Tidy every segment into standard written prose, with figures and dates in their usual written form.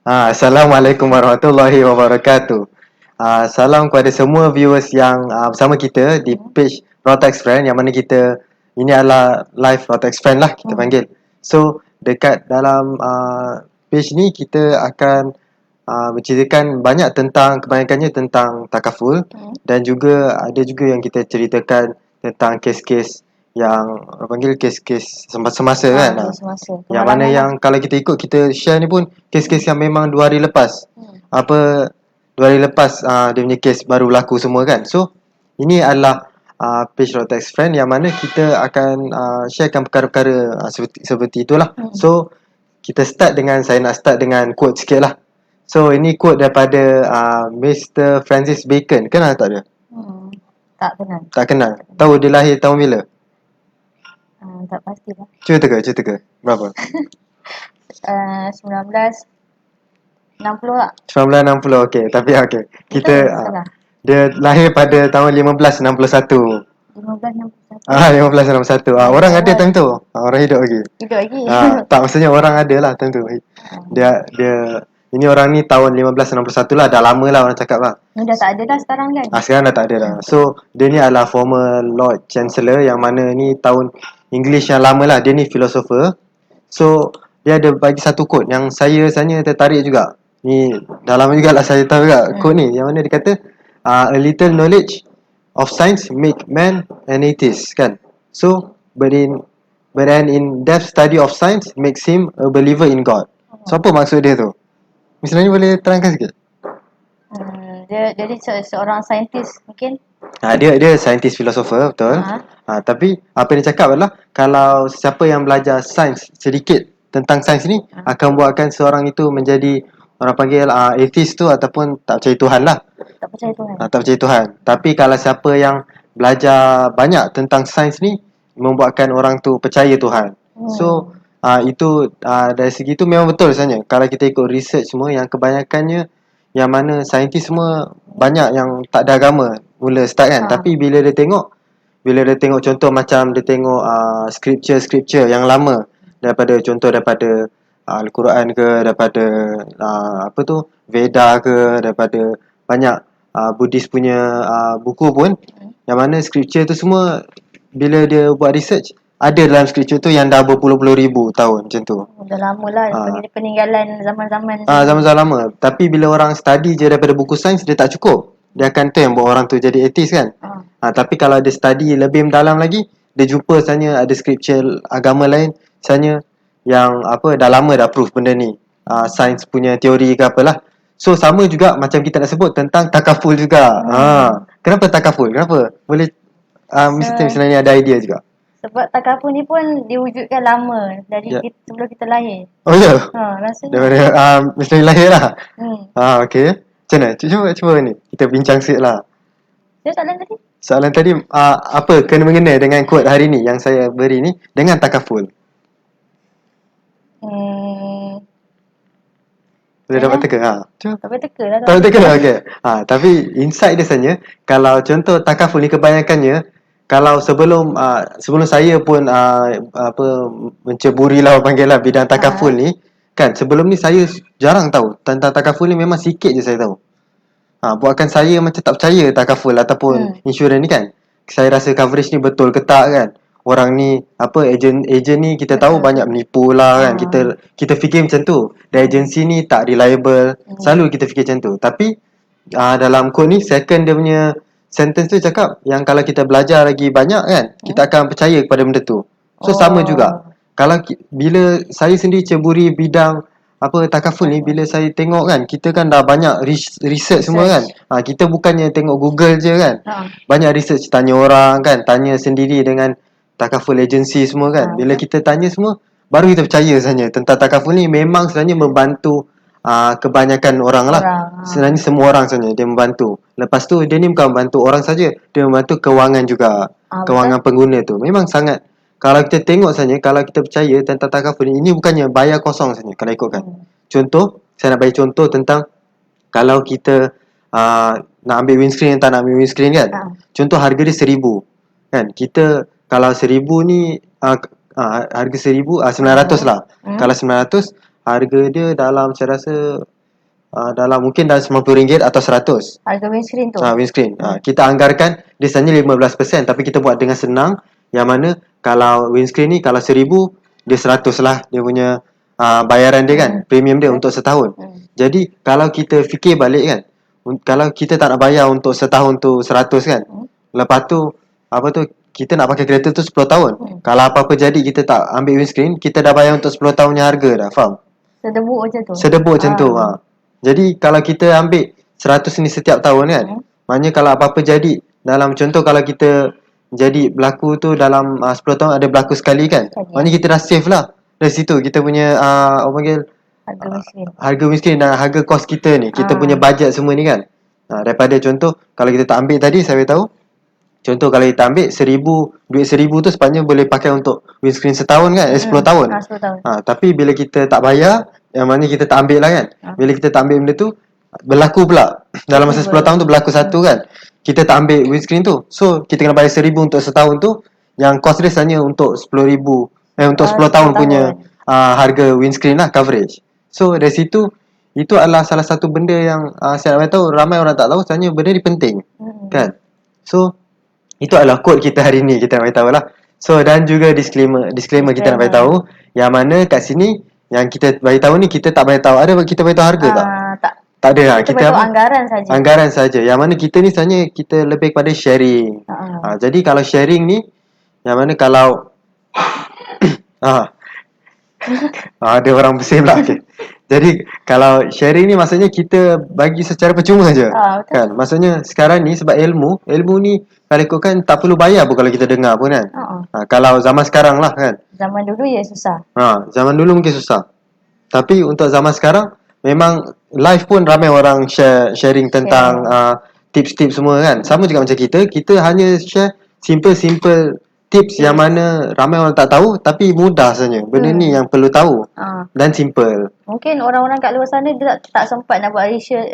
Assalamualaikum warahmatullahi wabarakatuh. Salam kepada semua viewers yang bersama kita di page Rotex Friend, yang mana kita ini adalah live Rotex Friend lah kita panggil. So dekat dalam page ni kita akan menceritakan banyak tentang, kebanyakannya tentang takaful, dan juga ada juga yang kita ceritakan tentang kes-kes yang orang panggil kes-kes semasa kan. Semasa. Yang mana yang kalau kita ikut kita share ni pun kes-kes yang memang 2 hari lepas. 2 hari lepas dia punya kes baru berlaku semua kan. So ini adalah page Rotex Friend yang mana kita akan sharekan perkara-perkara seperti itulah. So kita saya nak start dengan quote sikit lah. So ini quote daripada Mr. Francis Bacon. Kenal tak dia? Tak kenal. Tak kenal. Tahu dia lahir tahun bila? Tak pastilah. Cerita ke? Berapa? 1960 lah. 1960, okey. Tapi okey. Kita dia lahir pada tahun 1561. 1561. 1561. Orang ada time tu. Orang hidup lagi. Hidup lagi. Tak, maksudnya orang ada lah time tu. Dia ini orang ni tahun 1561 lah. Dah lama lah orang cakap lah. Dah tak ada dah sekarang kan? Sekarang dah tak ada dah. So dia ni adalah former Lord Chancellor, yang mana ni tahun English yang lama lah. Dia ni philosopher. So dia ada bagi satu quote yang saya tertarik juga. Ni dah lama jugalah saya tahu juga quote ni, yang mana dia kata a little knowledge of science make man an atheist kan. So but an in-depth study of science makes him a believer in God. So apa maksud dia tu? Misalnya boleh terangkan sikit? Dia jadi seorang saintis mungkin. Dia saintis filosofer, betul. Tapi apa yang dia cakap adalah kalau siapa yang belajar sains sedikit tentang sains ni akan buatkan seorang itu menjadi, orang panggil atheist tu, ataupun tak percaya Tuhan lah. Tak percaya Tuhan. Tak percaya Tuhan. Tapi kalau siapa yang belajar banyak tentang sains ni, membuatkan orang tu percaya Tuhan. So itu dari segi tu memang betul sebenarnya. Kalau kita ikut research semua, yang kebanyakannya yang mana saintis semua banyak yang tak ada agama mula start kan. Tapi bila dia tengok contoh macam dia tengok scripture yang lama, daripada Al-Quran ke, daripada Veda ke, daripada banyak Buddhis punya buku pun, yang mana scripture tu semua bila dia buat research, ada dalam scripture tu yang dah berpuluh-puluh ribu tahun macam tu. Dah lama lah daripada peninggalan zaman-zaman zaman-zaman lama. Tapi bila orang study je daripada buku sains, dia tak cukup. Dia akan tu yang buat orang tu jadi atheist kan. Tapi kalau dia study lebih mendalam lagi, dia jumpa sebenarnya ada scripture agama lain sebenarnya yang dah lama dah proof benda ni. Sains punya teori ke apalah. So sama juga macam kita nak sebut tentang takaful juga. Kenapa takaful? Kenapa? Boleh mesti sebenarnya ada idea juga. Sebab takaful ni pun diwujudkan lama dari sebelum kita lahir. Oh ya? Rasanya Daripada mesti lahir lah. Okey. Macam mana? Cuba ni. Kita bincang sikit lah. Soalan tadi apa kena mengena dengan quote hari ni yang saya beri ni dengan takaful? Boleh dapat teka? Dapat teka lah. Tak teka lah, okey. Tapi insight dia sebenarnya, kalau contoh takaful ni kebanyakannya, kalau sebelum saya pun menceburi lah, panggil lah bidang takaful ni kan, sebelum ni saya jarang tahu tentang takaful ni, memang sikit je saya tahu. Buatkan saya macam tak percaya takaful ataupun insurans ni kan. Saya rasa coverage ni betul ke tak kan. Orang ni ejen ni kita tahu banyak menipu lah kan. Kita fikir macam tu. Dan agensi ni tak reliable. Selalu kita fikir macam tu. Tapi dalam quote ni, second dia punya sentence tu cakap yang kalau kita belajar lagi banyak kan, kita akan percaya kepada benda tu. So sama juga. Kalau bila saya sendiri ceburi bidang takaful ni, bila saya tengok kan, kita kan dah banyak research semua kan. Kita bukannya tengok Google je kan. Banyak research, tanya orang kan, tanya sendiri dengan takaful agency semua kan. Bila kita tanya semua, baru kita percaya sebenarnya tentang takaful ni memang sebenarnya membantu kebanyakan orang lah. Sebenarnya semua orang sebenarnya dia membantu. Lepas tu dia ni bukan membantu orang saja, dia membantu kewangan juga. Kewangan pengguna tu memang sangat. Kalau kita tengok sebenarnya, kalau kita percaya tentang takaful ni bukannya bayar kosong sebenarnya kalau ikutkan. Contoh, saya nak bagi contoh tentang kalau kita nak ambil windscreen, tak nak ambil windscreen kan. Contoh harga dia 1,000 kan. Kita kalau 1,000 ni harga 1,000 900 lah. Kalau 900, harga dia dalam saya rasa dalam mungkin dalam RM90 atau 100. Harga windscreen tu. Windscreen. Kita anggarkan dia sebenarnya 15%, tapi kita buat dengan senang, yang mana kalau windscreen ni kalau 1,000 dia 100 lah dia punya bayaran dia kan, premium dia untuk setahun. Jadi kalau kita fikir balik kan, kalau kita tak nak bayar untuk setahun tu 100 kan, lepas tu kita nak pakai kereta tu 10 tahun. Kalau apa-apa jadi kita tak ambil windscreen, kita dah bayar untuk 10 tahunnya harga dah, faham? Sedebuk macam tu. Sedebuk macam tu. Jadi kalau kita ambil 100 ni setiap tahun kan, maknanya kalau apa-apa jadi, dalam contoh kalau kita jadi berlaku tu dalam 10 tahun ada berlaku sekali kan, maknanya kita dah save lah. Dari situ kita punya orang panggil harga windscreen dan harga kos kita ni, kita punya bajet semua ni kan. Daripada contoh kalau kita tak ambil tadi, saya tahu contoh kalau kita ambil duit 1,000 tu sepatutnya boleh pakai untuk windscreen setahun kan, 10 tahun. 10 tahun. Tapi bila kita tak bayar, yang mana kita tak ambil lah kan, bila kita tak ambil benda tu, berlaku pula dalam masa 10 tahun tu berlaku satu kan, kita tak ambil windscreen tu, so kita kena bayar 1,000 untuk setahun tu, yang kos dia hanya untuk 10,000 untuk 10 tahun punya harga windscreen lah, coverage. So dari situ, itu adalah salah satu benda yang saya nak tahu ramai orang tak tahu, sebenarnya benda ni penting kan. So itu adalah kod kita hari ni, kita nak beritahu lah. So dan juga disclaimer kita nak beritahu, yang mana kat sini yang kita beritahu ni, kita tak beritahu, ada kita beritahu harga tak? Tak ada lah. Kita beritahu anggaran saja. Anggaran saja. Yang mana kita ni sebenarnya kita lebih kepada sharing. Jadi kalau sharing ni, yang mana kalau ada orang bersih pula. Okay. Jadi kalau sharing ni maksudnya kita bagi secara percuma je. Kan? Maksudnya sekarang ni sebab ilmu ni kalau ikutkan tak perlu bayar pun kalau kita dengar pun kan. Kalau zaman sekarang lah kan. Zaman dulu ya susah. Zaman dulu mungkin susah. Tapi untuk zaman sekarang memang live pun ramai orang sharing tentang tips-tips semua kan. Sama juga macam kita hanya share simple tips yang mana ramai orang tak tahu, tapi mudah saja. Benda ni yang perlu tahu dan simple. Mungkin orang-orang kat luar sana dia tak sempat nak buat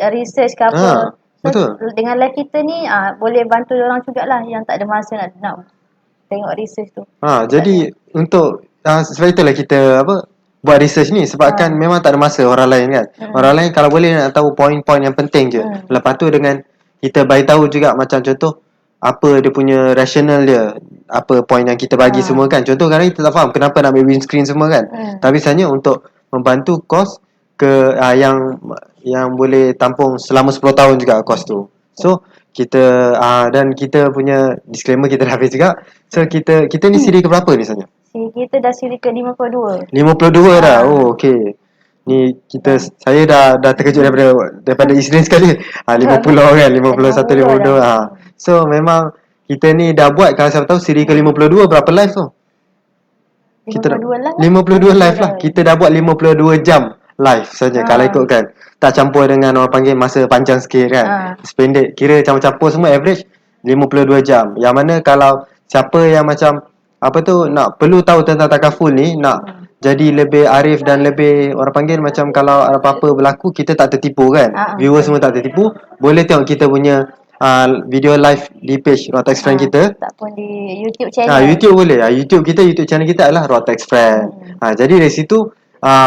research ke apa. Betul. Dengan live kita ni boleh bantu orang jugalah yang tak ada masa nak tengok research tu. Jadi untuk sebab itulah kita buat research ni, sebabkan memang tak ada masa orang lain kan. Orang lain kalau boleh nak tahu poin-poin yang penting je. Lepas tu dengan kita bagi tahu juga macam contoh apa dia punya rasional dia, apa poin yang kita bagi semua kan. Contoh kadang kita tak faham kenapa nak ambil windscreen semua kan. Tapi sebenarnya untuk membantu kos ke yang boleh tampung selama 10 tahun juga kos tu. So kita dan kita punya disclaimer kita dah habis juga. So kita ni siri ke berapa ni sebenarnya? Kita dah siri ke 52. 52 dah. Oh okey. Ni saya dah terkejut daripada isteri sekali. 50 kan, 51 52. So memang kita ni dah buat, kalau siapa tahu siri ke 52 berapa live tu? 52 live lah. Kita dah buat 52 jam live saja kalau ikutkan. Tak campur dengan orang panggil masa panjang sikit kan. Sependek. Kira campur semua average 52 jam. Yang mana kalau siapa yang macam nak perlu tahu tentang takaful ni, nak jadi lebih arif dan lebih orang panggil macam kalau apa-apa berlaku kita tak tertipu kan. Viewer semua tak tertipu, boleh tengok kita punya video live di page Rotex Friend kita. Tak pun di YouTube channel. YouTube boleh. YouTube channel kita adalah Rotex Friend. Jadi dari situ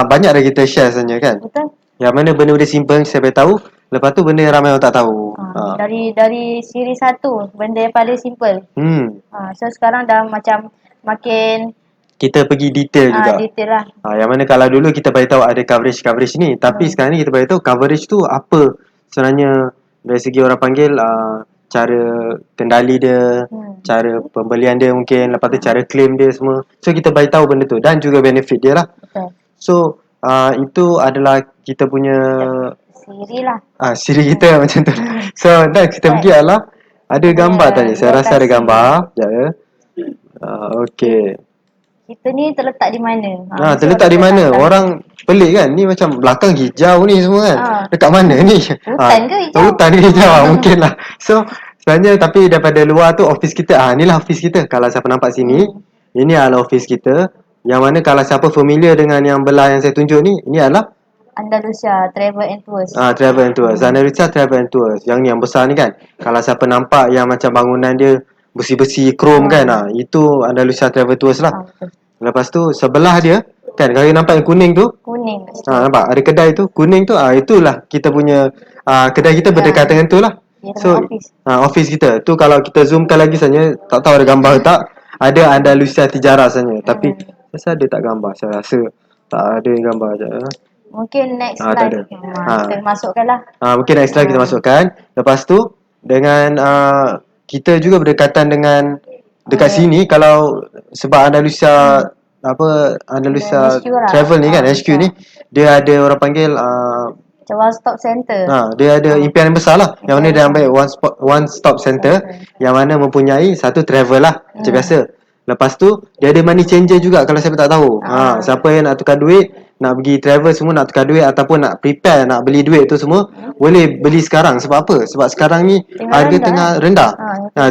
banyak dah kita share sebenarnya kan. Betul. Yang mana benda-benda simple saya tahu, lepas tu benda yang ramai orang tak tahu. Dari siri 1, benda yang paling simple. So sekarang dah macam makin kita pergi detail juga. Detail lah. Yang mana kalau dulu kita beritahu ada coverage ni, tapi sekarang ni kita beritahu coverage tu apa sebenarnya dari segi orang panggil cara kendali dia, cara pembelian dia mungkin, lepas tu cara claim dia semua. So kita beritahu benda tu dan juga benefit dia lah. Betul. So itu adalah kita punya siri lah. Siri kita macam tu. So dan kita pergi adalah ada gambar tadi. Saya rasa ada gambar. Sekejap ya. Okey. Kita ni terletak di mana? Terletak di mana? Orang pelik kan? Ni macam belakang hijau ni semua kan? Dekat mana ni? Hutan ke hijau? Hutan ke hijau mungkin lah. So sebenarnya tapi daripada luar tu office kita. Inilah office kita. Kalau siapa nampak sini, ini adalah office kita. Yang mana kalau siapa familiar dengan yang belah yang saya tunjuk ni, ini adalah Andalusia Travel and Tours. Travel and Tours. Andalusia Travel and Tours. Yang ni yang besar ni kan. Kalau siapa nampak yang macam bangunan dia besi-besi krom kan, itu Andalusia Travel Tours lah. Lepas tu sebelah dia Kan kalau nampak yang kuning tu, Kuning. nampak ada kedai tu, kuning tu, itulah kita punya kedai kita berdekatan dengan tu lah. So, office kita. Tu kalau kita zoomkan lagi sebenarnya, tak tahu ada gambar tak. Ada Andalusia Tijarah sebenarnya. Tapi, rasa ada tak gambar? Saya rasa tak ada yang gambar je. Mungkin next tak live ada. kita masukkan lah. Mungkin next live kita masukkan. Lepas tu, dengan kita juga berdekatan dengan dekat sini, kalau sebab Andalusia Andalusia Travel ni kan, HQ ni, dia ada orang panggil macam one stop center. Dia ada impian yang besar lah. Yang mana dia ambil one stop center, yang mana mempunyai satu travel lah, macam biasa. Lepas tu dia ada money changer juga kalau siapa tak tahu. Siapa yang nak tukar duit, nak pergi travel semua, nak tukar duit ataupun nak prepare nak beli duit tu semua, boleh beli sekarang. Sebab apa? Sebab sekarang ni harga tengah rendah.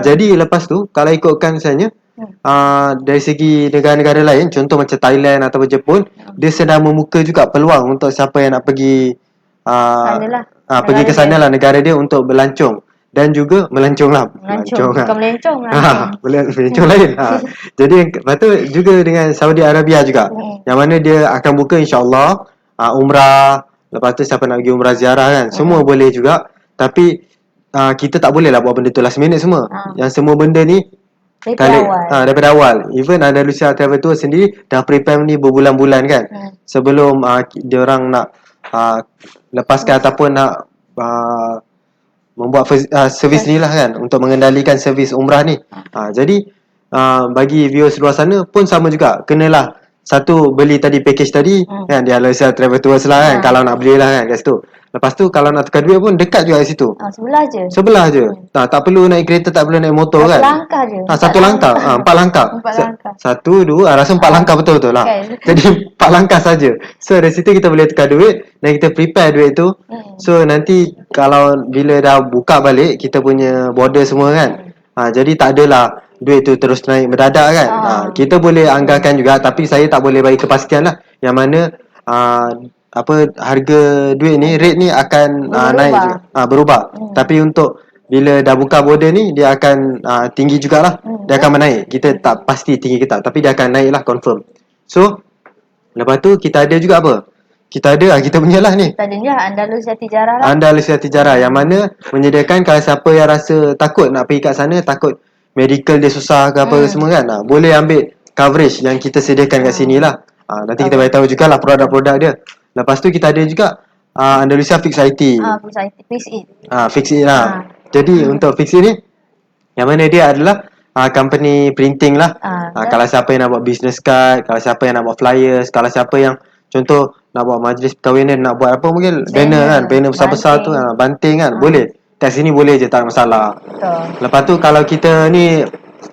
Jadi lepas tu kalau ikutkan misalnya dari segi negara-negara lain, contoh macam Thailand ataupun Jepun, dia sedang membuka juga peluang untuk siapa yang nak pergi pergi ke sana lah, negara dia, untuk berlancong dan juga melancong lah. Bukan melencong melencong lain. Jadi lepas tu juga dengan Saudi Arabia juga, yang mana dia akan buka insyaAllah umrah. Lepas tu siapa nak pergi umrah ziarah kan, semua boleh juga. Tapi kita tak boleh lah buat benda tu last minute semua. Yang semua benda ni daripada awal. Even Andalusia Travel Tour sendiri dah prepare ni berbulan-bulan kan, sebelum dia orang nak lepaskan ataupun nak membuat servis ni lah kan, untuk mengendalikan servis umrah ni. Jadi bagi viewers luar sana pun sama juga, kenalah satu beli tadi package tadi kan, di Andalusia Travel Tours lah kan, kalau nak beli lah kan kat situ. Lepas tu kalau nak tukar duit pun dekat juga kat situ. Sebelah je. Tak perlu naik kereta, tak perlu naik motor kan. Satu langkah. 4 langkah. 1, 2, rasa 4 langkah betul-betul lah. Jadi 4 langkah saja. So dari situ kita boleh tukar duit dan kita prepare duit tu. So nanti kalau bila dah buka balik kita punya border semua kan, jadi tak adalah duit tu terus naik mendadak kan. Kita boleh anggarkan juga, tapi saya tak boleh bagi kepastian lah yang mana harga duit ni, rate ni akan naik juga, berubah. Tapi untuk bila dah buka border ni, dia akan tinggi jugalah. Dia akan menaik. Kita tak pasti tinggi ke tak, tapi dia akan naik lah, confirm. So lepas tu kita ada juga apa? Kita ada kita punya lah ni. Kita ada je Andalusia Tijarah lah. Andalusia Tijarah, yang mana menyediakan kalau siapa yang rasa takut nak pergi kat sana, takut medical dia susah ke apa semua kan, boleh ambil coverage yang kita sediakan kat sini lah. Nanti kita beritahu jugalah produk-produk dia. Lepas tu kita ada juga Andalusia Fix IT. Fix It lah. Jadi untuk Fix It ni, yang mana dia adalah company printing lah. Kalau siapa yang nak buat business card, kalau siapa yang nak buat flyers, kalau siapa yang contoh nak buat majlis perkahwinan, nak buat apa mungkin banner kan, banner besar-besar tu, banting kan, boleh. Kat sini boleh je, tak ada masalah. Lepas tu kalau kita ni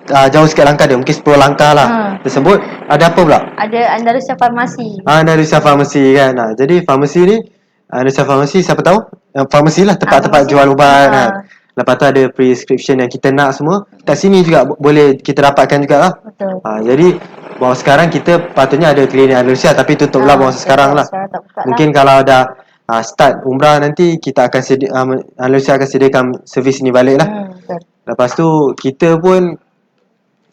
jauh sikit langkah dia, mungkin 10 langkah lah tersebut, ada apa pula? Ada Andalusia Farmasi. Andalusia Farmasi kan. Jadi farmasi ni, Andalusia Farmasi, siapa tahu farmasi lah, tempat-tempat jual ubat kan. Lepas tu ada prescription yang kita nak semua, kat sini juga boleh kita dapatkan jugalah. Jadi bahawa sekarang kita patutnya ada klinik Andalusia, tapi tutup lah bahawa sekarang lah. Mungkin kalau dah start umrah nanti, kita akan Andalusia akan sediakan servis ni balik lah. Lepas tu kita pun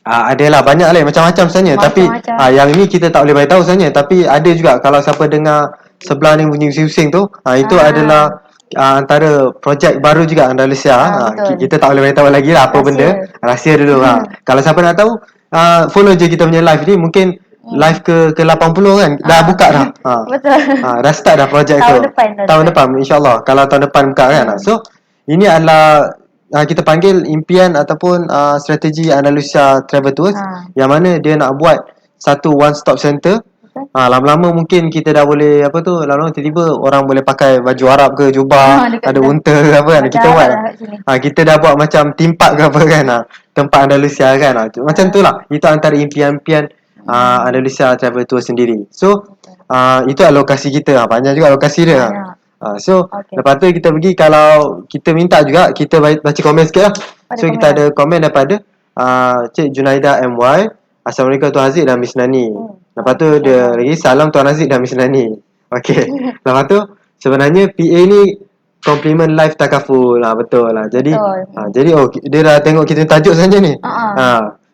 adalah banyak lah, macam-macam sebenarnya. Tapi yang ni kita tak boleh beritahu sebenarnya. Tapi ada juga, kalau siapa dengar sebelah ni bunyi pusing-pusing tu, itu adalah antara projek baru juga Andalusia. Kita tak boleh beritahu lagi lah apa benda, rahsia dulu. Kalau siapa nak tahu, follow je kita punya live ni. Mungkin live ke 80 kan, dah buka dah. Betul. Dah start dah projek tu. Tahun depan insyaAllah, kalau tahun depan buka kan. So ini adalah kita panggil impian ataupun strategi Andalusia Travel Tours, yang mana dia nak buat satu one stop center. Lama-lama mungkin kita dah boleh lama-lama tiba-tiba orang boleh pakai baju Arab ke, jubah, ada unta ke apa kan, kita buat kita dah buat macam theme park ke apa kan, tempat Andalusia kan, macam tu lah. Itu antara impian-impian Andalusia Travel Tours sendiri. So itu adalah lokasi kita, banyak juga lokasi dia. So lepas tu kita pergi, kalau kita minta juga, kita baca komen sikit lah. So kita ada komen daripada Cik Junaida MY, Assalamualaikum Tuan Haziq dan Miss Nani. Lepas tu dia lagi, salam Tuan Haziq dan Miss Nani. Okay. Lepas tu sebenarnya PA ni compliment live takaful lah, betul lah. Jadi jadi dia dah tengok kita tajuk saja ni.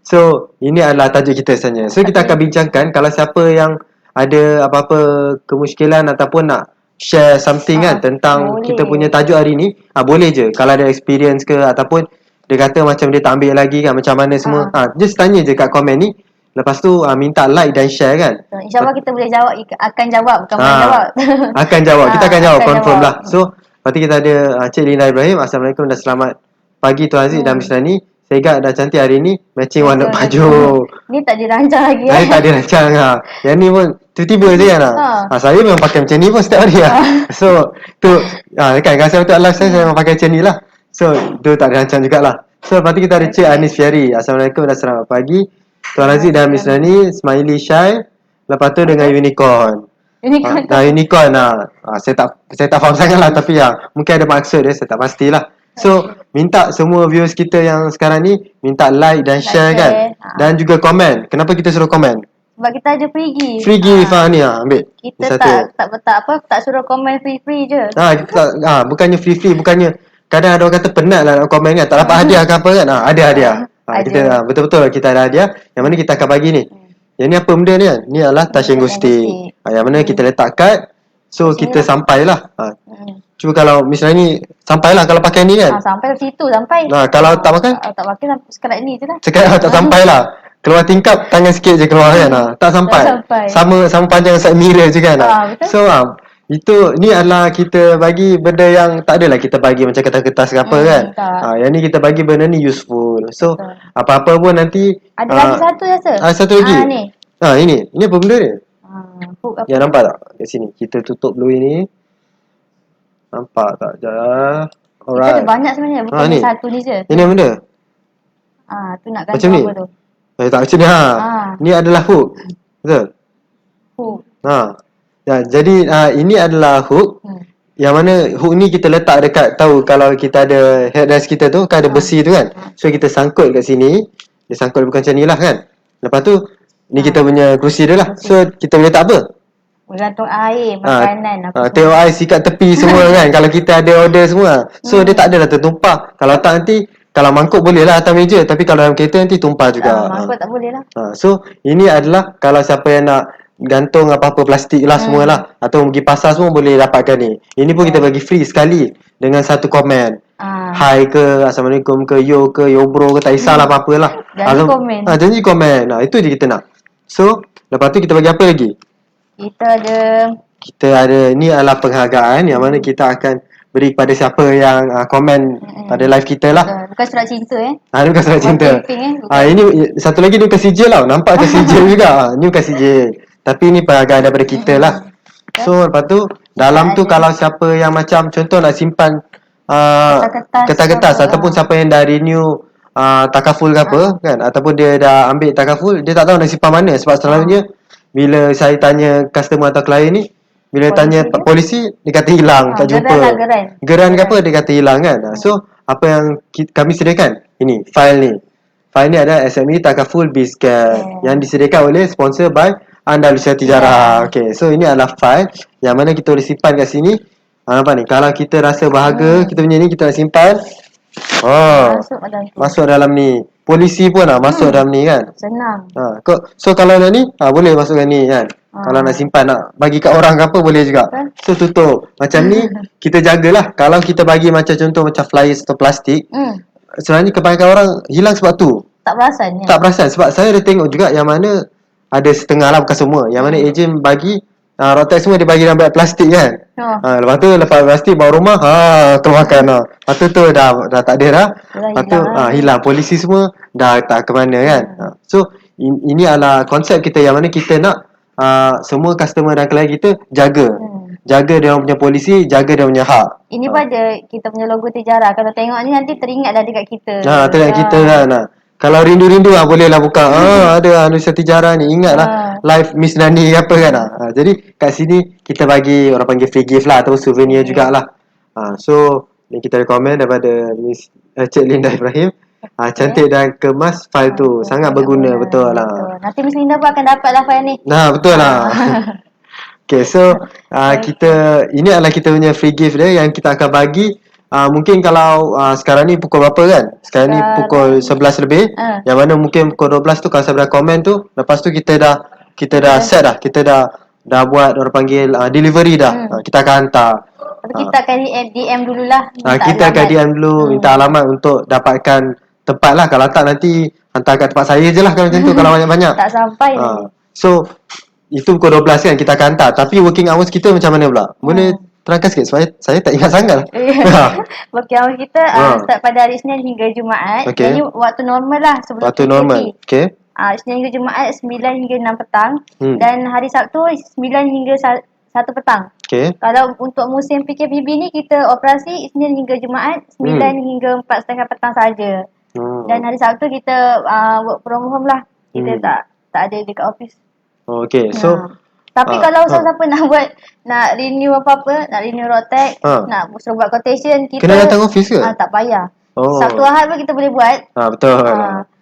So ini adalah tajuk kita sebenarnya. So kita akan bincangkan, kalau siapa yang ada apa-apa kemusykilan ataupun nak share something kan tentang boleh. kita punya tajuk hari ni, boleh je. Kalau ada experience ke ataupun dia kata macam dia tak ambil lagi kan, macam mana semua, just tanya je kat komen ni. Lepas tu minta like dan share kan. InsyaAllah kita boleh jawab, akan jawab, bukan boleh jawab. Akan jawab, kita akan jawab, akan confirm jawab. lah. So, lepas tu kita ada Cik Linda Ibrahim. Assalamualaikum dan selamat pagi Tuan Aziz dan Misrani. Saya dah cantik hari ni, matching warna baju. Ni tak dirancang lagi. Tak dirancang lah. Yang ni pun tiba-tiba je kan. Saya memang pakai macam ni pun setiap hari lah. So, tu kan kalau saya untuk live saya memang pakai macam ni lah. So, tu tak dirancang jugalah. So, lepas tu kita ada Cik Anis Fiari. Assalamualaikum dan selamat pagi Tuan Aziz dan Misrani. Smiley shy. Lepas tu dengan unicorn. Unicorn lah. Saya tak faham sangat lah. Tapi mungkin ada maksud dia. Saya tak pastilah. So, minta semua viewers kita yang sekarang ni minta like dan share kan. Dan juga komen. Kenapa kita suruh komen? Sebab kita ada free gift. Free gift ni ambil. Kita tak suruh komen free je. Kita bukannya free, bukannya kadang ada orang kata penat lah nak komen kan. Tak dapat hadiah ke apa kan. Ada hadiah. Kita betul-betul kita ada hadiah yang mana kita akan bagi ni. Yang ni apa benda ni kan? Ni adalah touch and go stick. Yang mana kita letak kad. So kita sampailah. Cuba kalau misalnya ni sampailah kalau pakai ni kan. Sampai situ sampai. Kalau tak pakai? Tak pakai sekerat ni je lah. Sekerat tak sampailah. Keluar tingkap tangan sikit je keluar kan. Tak sampai. Sama panjang side mirror je kan. So itu ni adalah kita bagi benda yang tak adalah kita bagi macam kertas-kertas ke apa kan. Yang ni kita bagi benda ni useful. So apa-apa pun nanti ada lagi satu rasa. Satu lagi. Ni. Ini apa benda ni? Apa? Yang nampak tak kat sini? Kita tutup dulu ini. Nampak tak? Sekejap. Alright. Kita ada banyak sebenarnya. Bukan ni. Satu ni je. Ini benda? Tu nak macam gantung ni? apa tu? Tak macam ni Ni adalah hook. Betul? Hook. Jadi ini adalah hook. Yang mana hook ni kita letak dekat, tahu kalau kita ada headrest kita tu kan ada besi tu kan. So kita sangkut kat sini. Dia sangkut bukan macam ni lah kan. Lepas tu ni kita punya kerusi dia lah. So kita boleh letak apa? Bergantung air, makanan apa. Tengok air sikat tepi semua kan. Kalau kita ada order semua. So dia tak adalah tertumpah. Kalau tak nanti, kalau mangkuk boleh lah atas meja. Tapi kalau dalam kereta nanti tumpah juga. Mangkuk tak boleh lah. So ini adalah kalau siapa yang nak gantung apa-apa plastik lah semualah. Atau pergi pasar semua boleh dapatkan ni. Ini pun kita bagi free sekali. Dengan satu komen. Hai ke, Assalamualaikum ke, yo ke, yo bro ke, tak kisahlah apa-apa lah. Janji komen. Janji komen. Itu je kita nak. So lepas tu kita bagi apa lagi? Kita ada ni adalah penghargaan yang mana kita akan beri kepada siapa yang komen pada live kita lah. Bukan surat cinta bukan surat cinta. Ini satu lagi ni bukan sijil tau. Nampak ke sijil juga. Ni bukan sijil. Tapi ni penghargaan daripada kita lah. So lepas tu dalam tu kalau siapa yang macam contoh nak simpan kertas-kertas ataupun siapa yang dah renew takaful ke apa kan, ataupun dia dah ambil takaful, dia tak tahu nak simpan mana. Sebab selalunya bila saya tanya customer atau klien ni, bila tanya polisi, dia kata hilang, tak jumpa. Geran ke apa, dia kata hilang kan. So apa yang kami sediakan, ini file ni. File ni ada SME Takaful Bizcare yang disediakan oleh sponsor by Andalusia Tijarah. Okay, so ini adalah file yang mana kita boleh simpan kat sini. Nampak ni, kalau kita rasa bahagia kita punya ni, kita nak simpan, masuk dalam ni. Polisi pun masuk dalam ni kan. Senang. So kalau nak ni, boleh masukkan ni kan. Kalau nak simpan, nak bagi kat orang ke apa, boleh juga. So tutup. Macam ni kita jagalah. Kalau kita bagi macam contoh macam flyers atau plastik, sebenarnya kebanyakan orang hilang sebab tu. Tak perasan. Tak perasan. Sebab saya ada tengok juga yang mana ada setengah lah, bukan semua. Yang mana ejen bagi rotek semua dia bagi dalam beg plastik kan. Lepas tu lepas plastik bawa rumah, keluarkan lepas tu dah tak ada dah. Lepas tu hilang. Polisi semua dah tak ke mana kan. So ini adalah konsep kita yang mana kita nak semua customer dan klien kita jaga. Jaga dia punya polisi, jaga dia punya hak. Ini pun ada kita punya logo Tijarah. Kalau tengok ni nanti teringat dah dekat kita. Teringat kita kan. Kalau rindu-rindu boleh lah buka. Ada Andalusia Tijarah ni. Ingatlah live Miss Nani apa kan. Jadi kat sini kita bagi orang panggil free gift lah atau souvenir jugalah. So ni kita recommend daripada Miss Cik Linda Ibrahim. Cantik dan kemas file tu. Sangat berguna. Betul lah. Nanti Miss Linda pun akan dapat lah file ni. Betul lah. Okay, so kita ini adalah kita punya free gift dia yang kita akan bagi. Mungkin kalau sekarang ni pukul berapa kan? Sekarang ni pukul 11 lebih. Yang mana mungkin pukul 12 tu kalau saya dah komen tu, lepas tu kita dah set dah. Kita dah dah buat orang panggil delivery dah, kita akan hantar. Tapi kita akan DM dululah. Kita akan DM dulu, minta alamat untuk dapatkan tempat lah. Kalau tak nanti hantar kat tempat saya je lah kalau macam tu, kalau banyak-banyak. Tak sampai. So itu pukul 12 kan kita akan hantar. Tapi working hours kita macam mana pula? Boleh terangkan sikit sebab saya tak ingat sangat. Working hours kita start pada hari Isnin hingga Jumaat. Okay. Jadi waktu normal lah sebelum waktu normal. Okay. Isnin hingga Jumaat 9 hingga 6 petang. Dan hari Sabtu 9 hingga 1 petang. Okay. Kalau untuk musim PKPB ni kita operasi Isnin hingga Jumaat 9 hingga 4.30 petang saja. Dan hari Sabtu kita work from home lah. Kita tak ada dekat office. Okay. So tapi kalau siapa nak renew apa-apa, nak renew Rotex, nak suruh buat quotation, kita kena datang office ke? Tak payah. Sabtu Ahad pun kita boleh buat. Betul.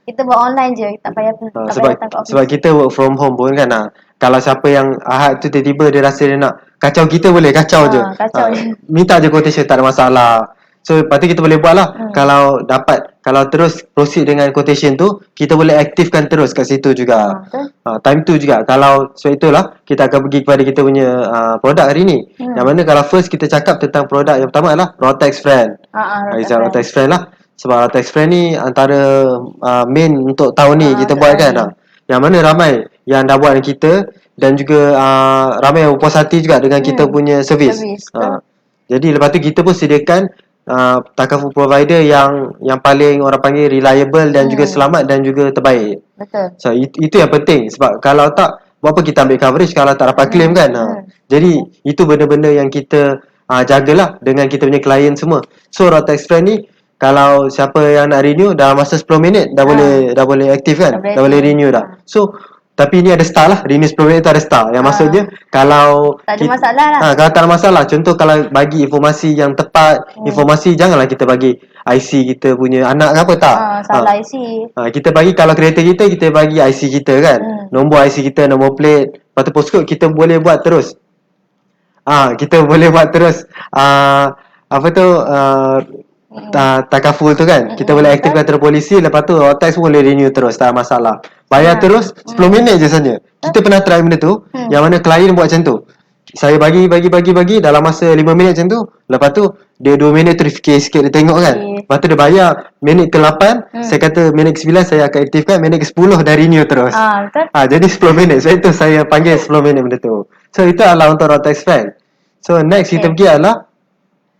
Kita buat online je, tak payah datang ke office. Sebab kita work from home pun kan. Kalau siapa yang Ahad tu tiba-tiba dia rasa dia nak kacau kita, boleh kacau je. Minta je quotation, tak ada masalah. So lepas tu kita boleh buat lah. Kalau terus proceed dengan quotation tu, kita boleh aktifkan terus kat situ juga. Time tu juga. Kalau sebab itulah kita akan pergi kepada kita punya produk hari ni. Yang mana kalau first kita cakap tentang produk yang pertama adalah Rotex Friend. Rotex Friend lah. Sebab Rotex Friend ni antara main untuk tahun ni kita buat kan. Yang mana ramai yang dah buat dengan kita, dan juga ramai yang puas hati juga dengan kita punya servis. Jadi lepas tu kita pun sediakan takaful provider yang paling orang panggil reliable dan juga selamat dan juga terbaik. Betul. So itu yang penting, sebab kalau tak, buat apa kita ambil coverage kalau tak dapat claim kan. Jadi itu benda-benda yang kita jagalah dengan kita punya klien semua. So Rotex Friend ni kalau siapa yang nak renew dalam masa 10 minit dah boleh aktif kan, dah boleh renew dah. So tapi ni ada star lah, renew 10 minit tu ada star. Yang maksudnya kalau tak ada masalah lah. Kalau tak ada masalah, contoh kalau bagi informasi yang tepat, informasi janganlah kita bagi IC kita punya anak ke apa, tak. Salah IC. Kita bagi, kalau kereta kita bagi IC kita kan, nombor IC kita, nombor plate, lepas tu postcode, kita boleh buat terus. Kita boleh buat terus apa tu takaful tu kan. Kita boleh aktifkan terus polisi, lepas tu Rotex boleh renew terus, tak ada masalah. Bayar terus 10 minit je saja. Kita pernah try benda tu, yang mana klien buat macam tu. Saya bagi dalam masa 5 minit macam tu. Lepas tu dia 2 minit tu dia fikir sikit, dia tengok kan. Lepas tu dia bayar minit ke-8, saya kata minit ke-9 saya akan aktifkan, minit ke-10 dah renew terus. Betul. Jadi 10 minit. Sebab itu saya panggil 10 minit benda tu. So itu adalah untuk Rotex Friend. So next kita pergi adalah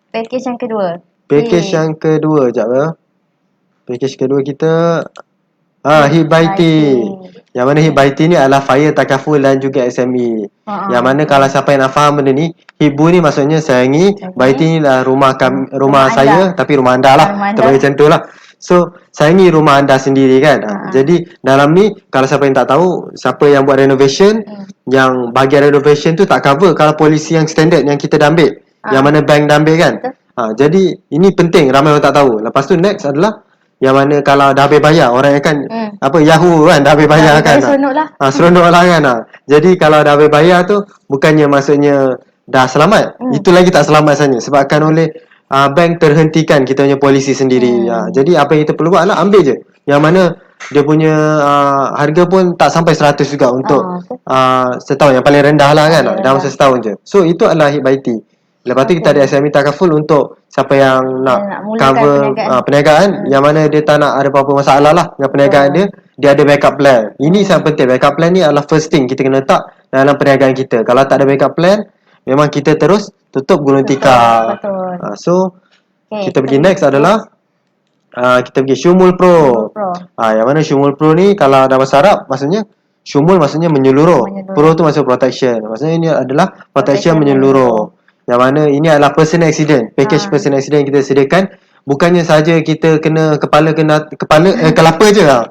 package yang kedua. Package yang kedua, sekejap ya. Package kedua kita Hib by T. Yang mana Hib by T ni adalah fire, takaful dan juga SME. Yang mana kalau siapa yang nak faham benda ni, Hibu ni maksudnya sayangi, by T ni lah rumah saya anda. Tapi rumah anda lah, terbaik macam tu lah. So sayangi rumah anda sendiri kan. Jadi dalam ni, kalau siapa yang tak tahu, siapa yang buat renovation, yang bahagian renovation tu tak cover kalau polisi yang standard yang kita dah ambil, yang mana bank dah ambil kan. Jadi ini penting, ramai orang tak tahu. Lepas tu next adalah yang mana kalau dah habis bayar, orang akan Yahoo kan, dah habis bayar kan. Seronok lah. Seronok lah kan. Jadi kalau dah habis bayar tu, bukannya maksudnya dah selamat, itu lagi tak selamat sebenarnya. Sebab akan oleh bank terhentikan kita punya polisi sendiri. Jadi apa yang kita perlu buat lah, ambil je yang mana dia punya harga pun tak sampai 100 juga untuk setahun, yang paling rendah lah kan, dalam masa setahun je. So itu adalah Hib by T. Lepas tu kita ada SME takaful untuk siapa yang nak cover perniagaan, yang mana dia tak nak ada apa-apa masalah lah dengan perniagaan dia ada backup plan. Ini sangat penting. Backup plan ni adalah first thing kita kena letak dalam perniagaan kita. Kalau tak ada backup plan, memang kita terus tutup gulung tikar. So kita pergi next adalah kita pergi Shumul Pro. Yang mana Shumul Pro ni kalau dalam bahasa Arab maksudnya Shumul maksudnya menyeluruh. Pro tu maksud protection. Maksudnya ini adalah protection menyeluruh. Yang mana ini adalah personal accident. Package personal accident kita sediakan. Bukannya saja kita kena kelapa je lah.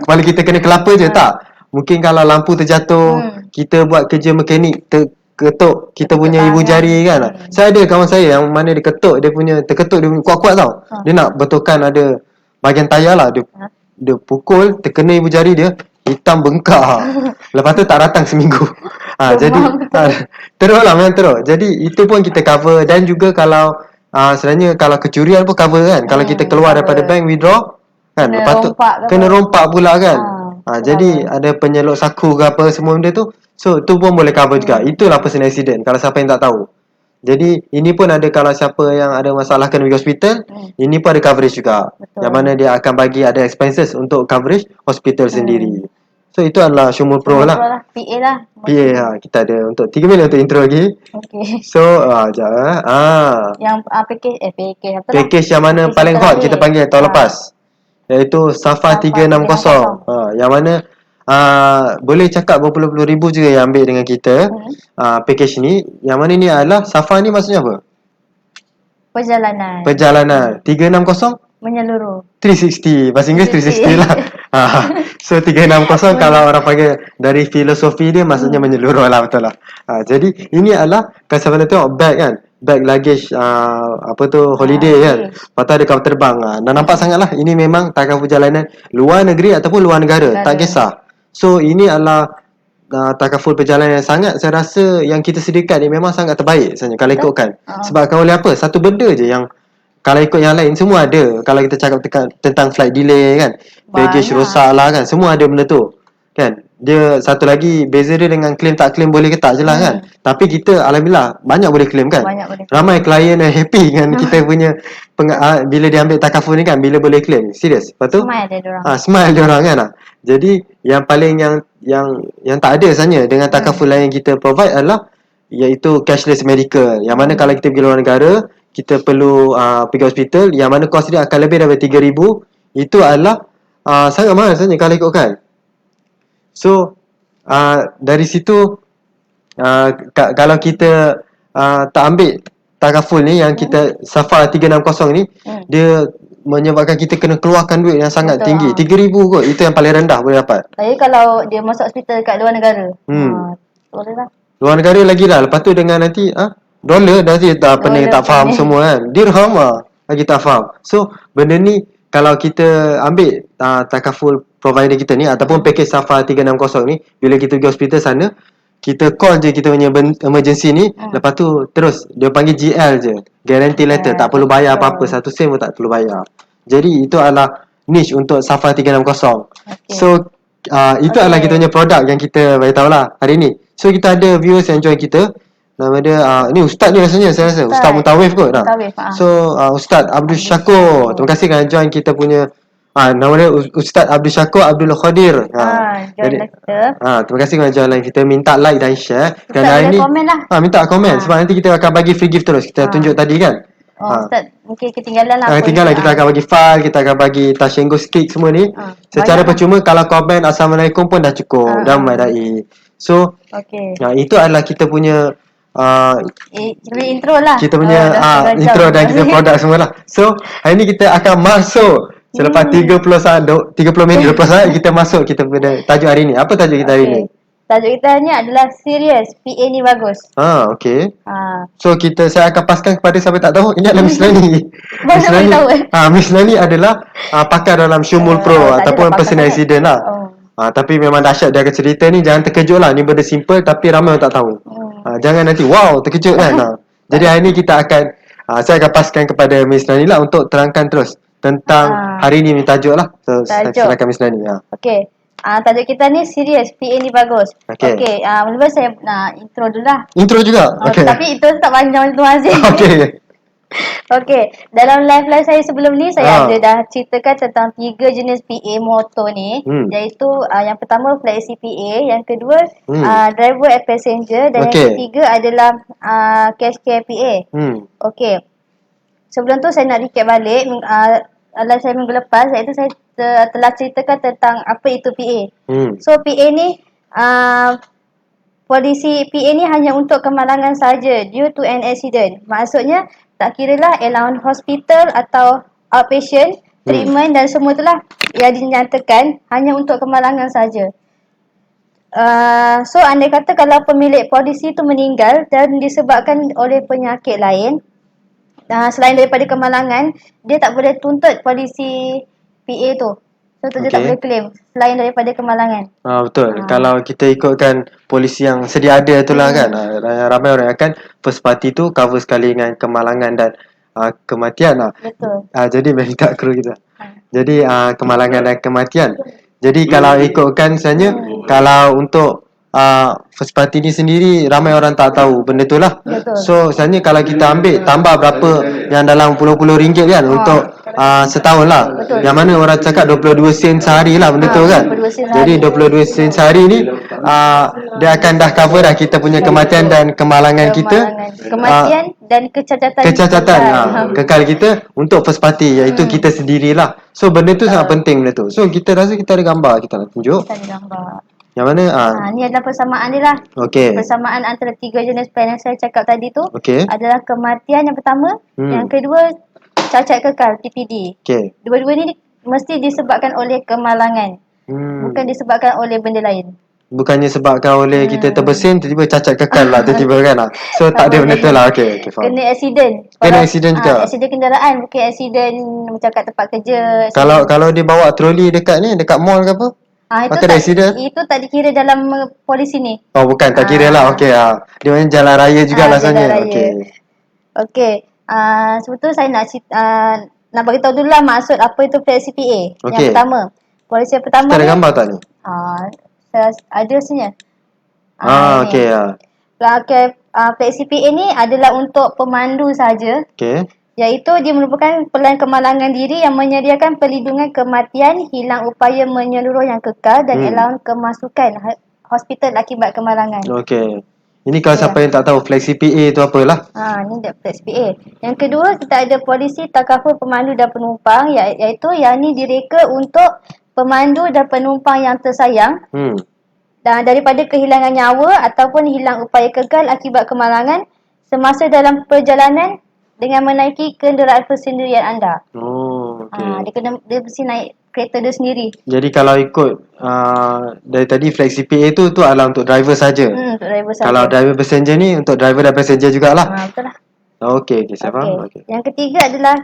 Kepala kita kena kelapa je, tak. Mungkin kalau lampu terjatuh, kita buat kerja mekanik ketuk kita punya ibu jari kan. Saya ada kawan saya yang mana dia ketuk, dia punya terketuk, dia kuat-kuat tau. Dia nak betulkan ada bahagian tayar lah, dia pukul, terkena ibu jari dia, hitam bengkak. Lepas tu tak datang seminggu. Jadi teruk lah, memang teruk. Jadi itu pun kita cover. Dan juga kalau sebenarnya kalau kecurian pun cover kan. Kalau kita keluar daripada bank withdraw kan, lepas tu kena rompak pula kan. Jadi ada penyelok saku ke apa semua benda tu, So tu pun boleh cover juga. Itulah personal accident kalau siapa yang tak tahu. Jadi ini pun ada kalau siapa yang ada masalah kena pergi hospital, ini pun ada coverage juga. Betul. Yang mana dia akan bagi ada expenses untuk coverage hospital sendiri. So itu adalah Shumul Pro Pro lah. PA lah. PA kita ada untuk 3 minit untuk intro lagi. Okay. So sekejap Yang package apa lah? package yang mana Package paling yang hot terakhir. kita panggil tahun lepas, iaitu Safa 360. Yang mana boleh cakap berpuluh-puluh ribu juga yang ambil dengan kita package ni. Yang mana ni adalah Safa ni maksudnya apa? Perjalanan 360 menyeluruh. 360 bahasa Inggeris 360 lah. So 360 kalau orang panggil dari filosofi dia maksudnya menyeluruh lah, betul lah. Jadi ini adalah kalau siapa nak tengok bag kan, bag luggage apa tu holiday kan. Lepas tu ada kapal terbang. Dah nampak sangat lah ini memang takkan perjalanan luar negeri ataupun luar negara, tak kisah. So ini adalah takaful perjalanan yang sangat saya rasa yang kita sediakan ni memang sangat terbaik sebenarnya kalau ikutkan. Sebabkan oleh apa? Satu benda je yang kalau ikut yang lain semua ada. Kalau kita cakap tentang flight delay kan, baggage rosak lah kan, semua ada benda tu kan. Dia satu lagi beza dia dengan claim tak claim boleh ke tak je lah kan. Tapi kita alhamdulillah banyak boleh claim kan. Ramai klien yang happy dengan kita punya bila dia ambil takaful ni kan, bila boleh claim. Serius. Lepas tu smile dia orang kan. Jadi yang paling yang tak ada sebenarnya dengan takaful lain yang kita provide adalah iaitu cashless medical. Yang mana kalau kita pergi luar negara, kita perlu pergi hospital yang mana kos dia akan lebih daripada 3,000. Itu adalah sangat mahal sebenarnya kalau ikutkan. So dari situ kalau kita tak ambil takaful ni yang kita Safa 360 ni, dia menyebabkan kita kena keluarkan duit yang sangat tinggi. 3,000 kot. Itu yang paling rendah boleh dapat. Jadi kalau dia masuk hospital kat luar negara. Boleh lah. Luar negara lagi lah. Lepas tu dengan nanti dolar dah tak pening, tak faham semua kan. Dirham lagi tak faham. So benda ni kalau kita ambil takaful provider kita ni ataupun package Safa 360 ni, bila kita pergi hospital sana, kita call je kita punya emergency ni, lepas tu terus dia panggil GL je, guarantee letter, tak perlu bayar apa-apa, 1 sen pun tak perlu bayar. Jadi itu adalah niche untuk Safa 360. So itu adalah kita punya produk yang kita beritahu lah hari ni. So kita ada viewers yang join kita. Nama dia ni Ustaz ni rasanya saya rasa Ustaz Mutawif kot. So Ustaz Abdul Syakur, terima kasih kerana join kita punya nama dia Ustaz Abdul Syakur Abdul Khadir. Join kita. Terima kasih kerana join kita. Minta like dan share. Dan hari ni komen lah. Minta komen sebab nanti kita akan bagi free gift terus. Kita tunjuk tadi kan. Ustaz mungkin ketinggalan lah. Ketinggalan kita akan bagi file, kita akan bagi Tashengo stick semua ni. Secara percuma kalau komen Assalamualaikum pun dah cukup. Dah memadai. So itu adalah kita punya intro lah. Kita punya intro dan kita produk semua lah. So hari ni kita akan masuk selepas 30 minit 20 saat kita masuk kita pada tajuk hari ni. Apa tajuk kita hari ni? Tajuk kita hari ni adalah serius. PA ni bagus. Okay. So saya akan paskan kepada siapa tak tahu, ini adalah Miss Lani. Miss Lani adalah pakar dalam Shumul Pro ataupun personal accident lah. Tapi memang dahsyat dia akan cerita ni, jangan terkejut lah. Ni benda simple tapi ramai orang tak tahu. Jangan nanti wow terkejut kan. Jadi hari ni kita akan saya akan paskan kepada Miss Lani lah untuk terangkan terus tentang hari ni tajuk lah. So silakan Miss Lani. Okay. Tajuk kita ni serius, PA ni bagus. Okay. Mula saya nak intro dulu lah. Intro juga? Okay. Tapi intro tak panjang macam tu Aziz. Okay. Dalam live saya sebelum ni saya ada dah ceritakan tentang 3 jenis PA motor ni. Iaitu yang pertama flexi PA, yang kedua driver and passenger, dan yang ketiga adalah cash care PA. Okay. Sebelum tu saya nak recap balik live saya minggu lepas, iaitu saya telah ceritakan tentang apa itu PA. So PA ni polisi PA ni hanya untuk kemalangan saja due to an accident. Maksudnya tak kiralah allowance hospital atau outpatient treatment dan semua itulah yang dinyatakan hanya untuk kemalangan saja. So andai kata kalau pemilik polisi tu meninggal dan disebabkan oleh penyakit lain selain daripada kemalangan, dia tak boleh tuntut polisi PA tu. So dia tak boleh claim selain daripada kemalangan. Betul. Kalau kita ikutkan polisi yang sedia ada itulah kan, ramai orang akan first party tu cover sekali dengan kemalangan dan kematian lah. Betul. Jadi minta kru kita. Jadi kemalangan dan kematian. Jadi kalau ikutkan sebenarnya kalau untuk first party ni sendiri ramai orang tak tahu benda tu lah. Betul. So sebenarnya kalau kita ambil tambah berapa yang dalam puluh-puluh ringgit kan untuk setahun lah. Betul. Yang mana orang cakap 22 sen sehari lah benda tu kan. 22 sen Jadi 22 sen sehari ni dia akan dah cover dah kita punya kematian dan kemalangan kita. Kematian dan kecacatan. Kekal kita untuk first party iaitu kita sendirilah. So benda tu sangat penting benda tu. So kita rasa kita ada gambar kita nak tunjuk. Kita ada gambar. Yang mana ni adalah persamaan dia lah. Okey. Persamaan antara 3 jenis plan yang saya cakap tadi tu. Okey. Adalah kematian yang pertama, yang kedua cacat kekal TPD. Okey. Dua-dua ni mesti disebabkan oleh kemalangan. Bukan disebabkan oleh benda lain. Bukannya sebabkan oleh kita terbesin tiba-tiba cacat kekal lah tiba-tiba kan lah. So tak ada benda tu lah. Okey faham. Kena accident. Kena accident juga. Accident kenderaan, bukan accident macam kat tempat kerja. Kalau dia bawa troli dekat mall ke apa? Itu itu tak dikira dalam polisi ni. Oh bukan, tak kira lah. Okey dia macam jalan raya juga lah sebenarnya. Okey. Sebetulnya saya nak bagi tahu dulu lah maksud apa itu flat CPA. Yang pertama. Polisi yang pertama. Kita ada gambar tak ni? Ada rasanya. Okey. Flat CPA ni adalah untuk pemandu saja. Okey. Iaitu dia merupakan pelan kemalangan diri yang menyediakan perlindungan kematian, hilang upaya menyeluruh yang kekal dan allowance kemasukan hospital akibat kemalangan. Okey. Ini kalau siapa yang tak tahu flat CPA tu apalah. Ni dia flat CPA. Yang kedua kita ada polisi takaful pemandu dan penumpang iaitu yang ni direka untuk pemandu dan penumpang yang tersayang dan daripada kehilangan nyawa ataupun hilang upaya kekal akibat kemalangan semasa dalam perjalanan dengan menaiki kenderaan persendirian anda. Dia mesti naik kereta dia sendiri. Jadi kalau ikut dari tadi flat CPA tu adalah untuk driver saja. Untuk driver saja. Kalau driver passenger ni untuk driver dan passenger jugalah. Betul lah. Okey, saya faham. Okay. Yang ketiga adalah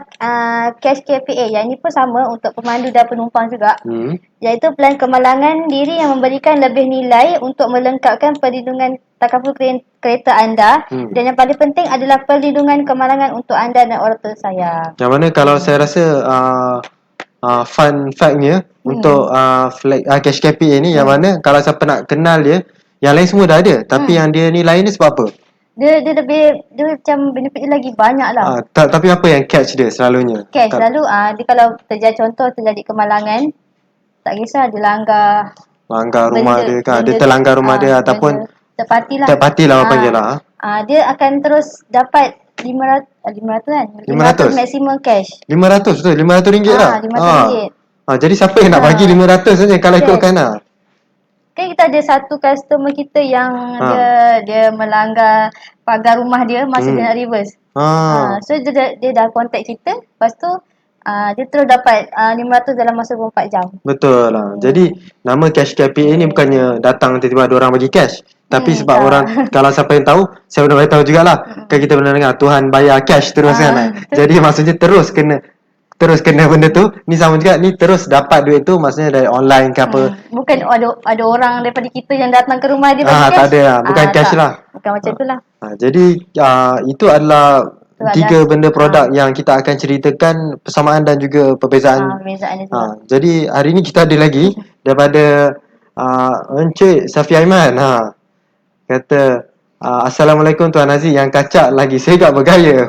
cash KPA. Yang ini pun sama untuk pemandu dan penumpang juga. Iaitu plan kemalangan diri yang memberikan lebih nilai untuk melengkapkan perlindungan takaful kereta anda. Dan yang paling penting adalah perlindungan kemalangan untuk anda dan orang tersayang. Yang mana kalau saya rasa fun fact-nya untuk cash KPA ni yang mana kalau siapa nak kenal dia, yang lain semua dah ada. Tapi yang dia ni lain ni sebab apa? Dia macam benefit dia lagi banyak lah. Tapi apa yang catch dia selalunya? Selalu dia kalau terjadi kemalangan, tak kisah dia langgar rumah dia kan. Dia terlanggar rumah dia ataupun terpati lah orang panggil lah. Dia akan terus dapat 500 kan? 500 maximum cash. 500 betul? 500 ringgit lah? 500 ringgit. Jadi siapa yang nak bagi 500 saja kalau ikutkan lah? Kan kita ada satu customer kita yang dia melanggar pagar rumah dia masa dia nak reverse. So dia dah contact kita, lepas tu dia terus dapat 500 dalam masa 24 jam. Betul lah. Jadi nama cash KPA ni bukannya datang tiba-tiba ada orang bagi cash. Tapi sebab orang, kalau siapa yang tahu, saya pernah tahu jugalah. Kan kita pernah dengar Tuhan bayar cash terus kan. Jadi maksudnya terus kena benda tu. Ni sama juga, ni terus dapat duit tu maksudnya dari online ke apa. Bukan ada orang daripada kita yang datang ke rumah dia bagi cash. Tak ada lah. Bukan cash lah. Bukan macam tu lah. Jadi itu adalah 3 benda produk yang kita akan ceritakan persamaan dan juga perbezaan. Jadi hari ni kita ada lagi daripada Encik Safi Aiman. Kata Assalamualaikum Tuan Aziz, yang kacak lagi segak bergaya.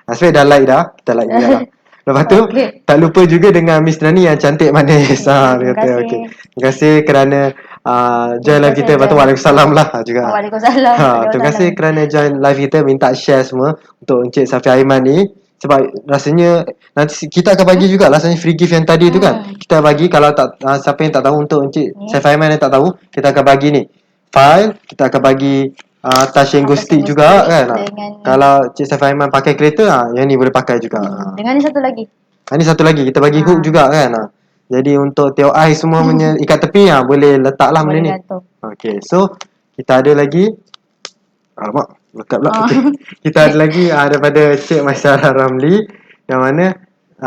Asyik dah like dah. Kita like juga lah. Lepas tu tak lupa juga dengan Miss Nani yang cantik manis. Dia kata terima kasih kerana join live kita. Lepas tu waalaikumsalam lah juga. Waalaikumsalam. Terima kasih kerana join live kita. Minta share semua untuk Encik Safi Aiman ni. Sebab rasanya nanti kita akan bagi juga rasanya free gift yang tadi tu kan. Kita bagi kalau tak siapa yang tak tahu, untuk Encik Safi Aiman yang tak tahu, kita akan bagi ni file. Kita akan bagi touching stick juga kan. Kalau Cik Safi Aiman pakai kereta, yang ni boleh pakai juga. Dengan ni satu lagi. Ni satu lagi kita bagi hook juga kan. Jadi untuk tengok eye semua punya ikat tepi boleh letak lah benda ni. Okay, so kita ada lagi. Alamak, lekat pula. Okay. Kita ada lagi daripada Cik Masyarah Ramli, yang mana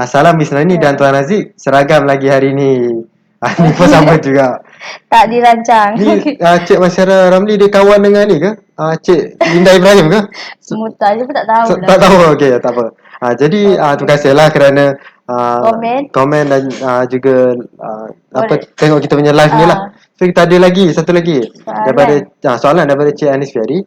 salam Miss Nani dan Tuan Aziz, seragam lagi hari ni. Ni pun sama juga. Tak dirancang. Ni Cik Masyarah Ramli dia kawan dengan ni ke? Cik Linda Ibrahim ke? Muta je pun tak tahu lah. Tak tahu, okey, tak apa. Jadi terima kasihlah kerana komen dan juga tengok kita punya live ni lah. So kita ada lagi satu lagi soalan daripada Cik Anis Fiari.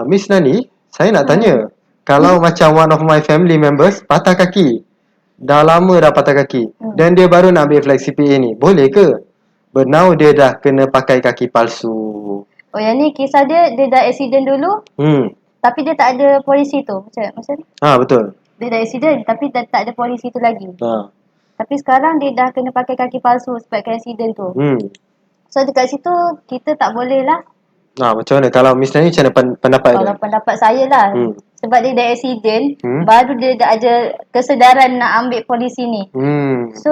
Miss Nani, saya nak tanya, kalau macam one of my family members patah kaki, dah lama dah patah kaki, dan dia baru nak ambil flex CPA ni, boleh ke? But now dia dah kena pakai kaki palsu. Oh, yang ni kisah dia dah accident dulu. Tapi dia tak ada polisi tu. Macam ni? Betul. Dia dah accident tapi tak ada polisi tu lagi. Tapi sekarang dia dah kena pakai kaki palsu sebab accident tu. So dekat situ kita tak boleh lah. Macam mana? Kalau Miss Nani macam mana pendapat dia? Kalau pendapat saya lah. Sebab dia dah accident, baru dia dah ada kesedaran nak ambil polisi ni. So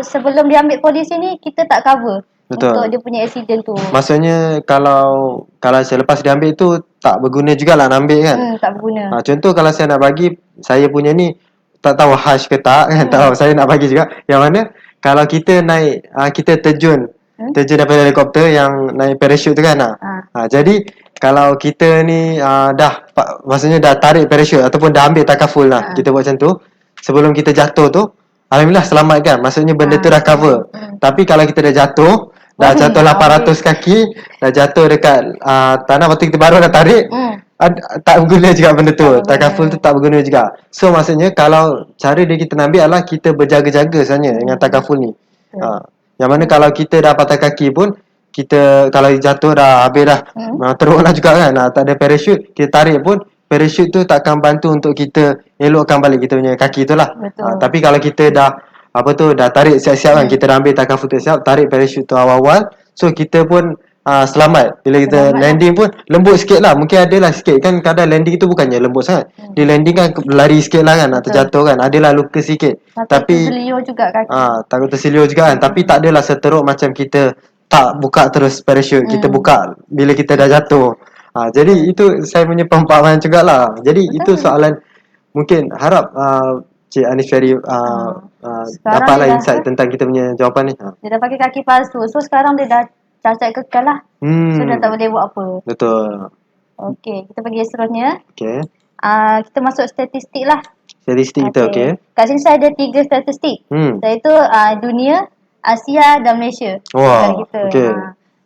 sebelum dia ambil polisi ni, kita tak cover. Betul. Untuk dia punya accident tu. Maksudnya kalau selepas dia ambil tu tak berguna jugalah nak ambil kan? Tak berguna. Contoh kalau saya nak bagi, saya punya ni tak tahu harsh ke tak kan? Tak tahu, saya nak bagi juga. Yang mana kalau kita naik, kita terjun daripada helikopter yang naik parachute tu kan. Jadi kalau kita ni maksudnya dah tarik parachute ataupun dah ambil takaful lah, kita buat macam tu, sebelum kita jatuh tu, alhamdulillah selamat kan, maksudnya benda tu dah cover. Tapi kalau kita dah jatuh 800 kaki, dah jatuh dekat tanah, lepas tu kita baru dah tarik, tak berguna juga benda tu, takaful tu tak berguna juga. So maksudnya kalau cara dia kita nak ambil adalah kita berjaga-jaga sebenarnya dengan takaful ni. Yang mana kalau kita dah patah kaki pun, kita kalau jatuh dah habis dah, teruk lah juga kan. Tak ada parachute, kita tarik pun parachute tu takkan bantu untuk kita elokkan balik kita punya kaki tu lah. Tapi kalau kita dah tarik siap-siap kan, kita dah ambil takaful tu siap, tarik parachute tu awal-awal, so kita pun selamat. Bila kita landing pun lembut sikit lah. Mungkin ada lah sikit kan, kadang landing tu bukannya lembut sangat. Dia landing kan lari sikit lah kan, nak terjatuh kan, adalah luka sikit. Tapi tersilio juga kaki. Takut tersilio juga kan. Tapi tak adalah seteruk macam kita tak buka terus parachute, kita buka bila kita dah jatuh. Jadi itu saya punya pempahaman jugalah. Jadi itu soalan, mungkin harap Cik Anis Fiari dapatlah insight tentang kita punya jawapan ni. Dia dah pakai kaki palsu, so sekarang dia dah cacat kekal lah. So dah tak boleh buat apa. Betul. Okay, kita pergi seterusnya. Okay. Kita masuk statistik lah. Statistik kita, okay. Kat sini saya ada 3 statistik. Iaitu dunia, Asia dan Malaysia.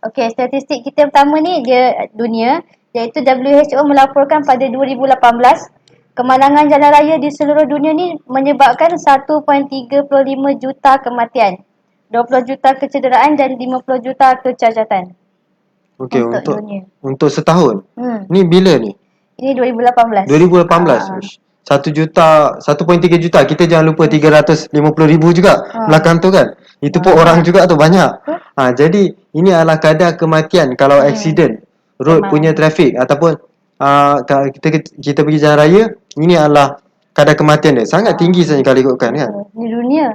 Okay, statistik kita pertama ni dia dunia, iaitu WHO melaporkan pada 2018 kemalangan jalan raya di seluruh dunia ni menyebabkan 1.35 juta kematian, 20 juta kecederaan dan 50 juta kecacatan. Okey, untuk setahun. Ni bila ni? Ini 2018. 2018. 1.3 juta. Kita jangan lupa 350,000 juga belakang tu kan. Itu pun orang juga tu banyak. Jadi ini adalah kadar kematian kalau accident road punya traffic ataupun kita pergi jalan raya, ini adalah kadar kematian dia sangat tinggi saja kalau ikutkan kan. Di dunia.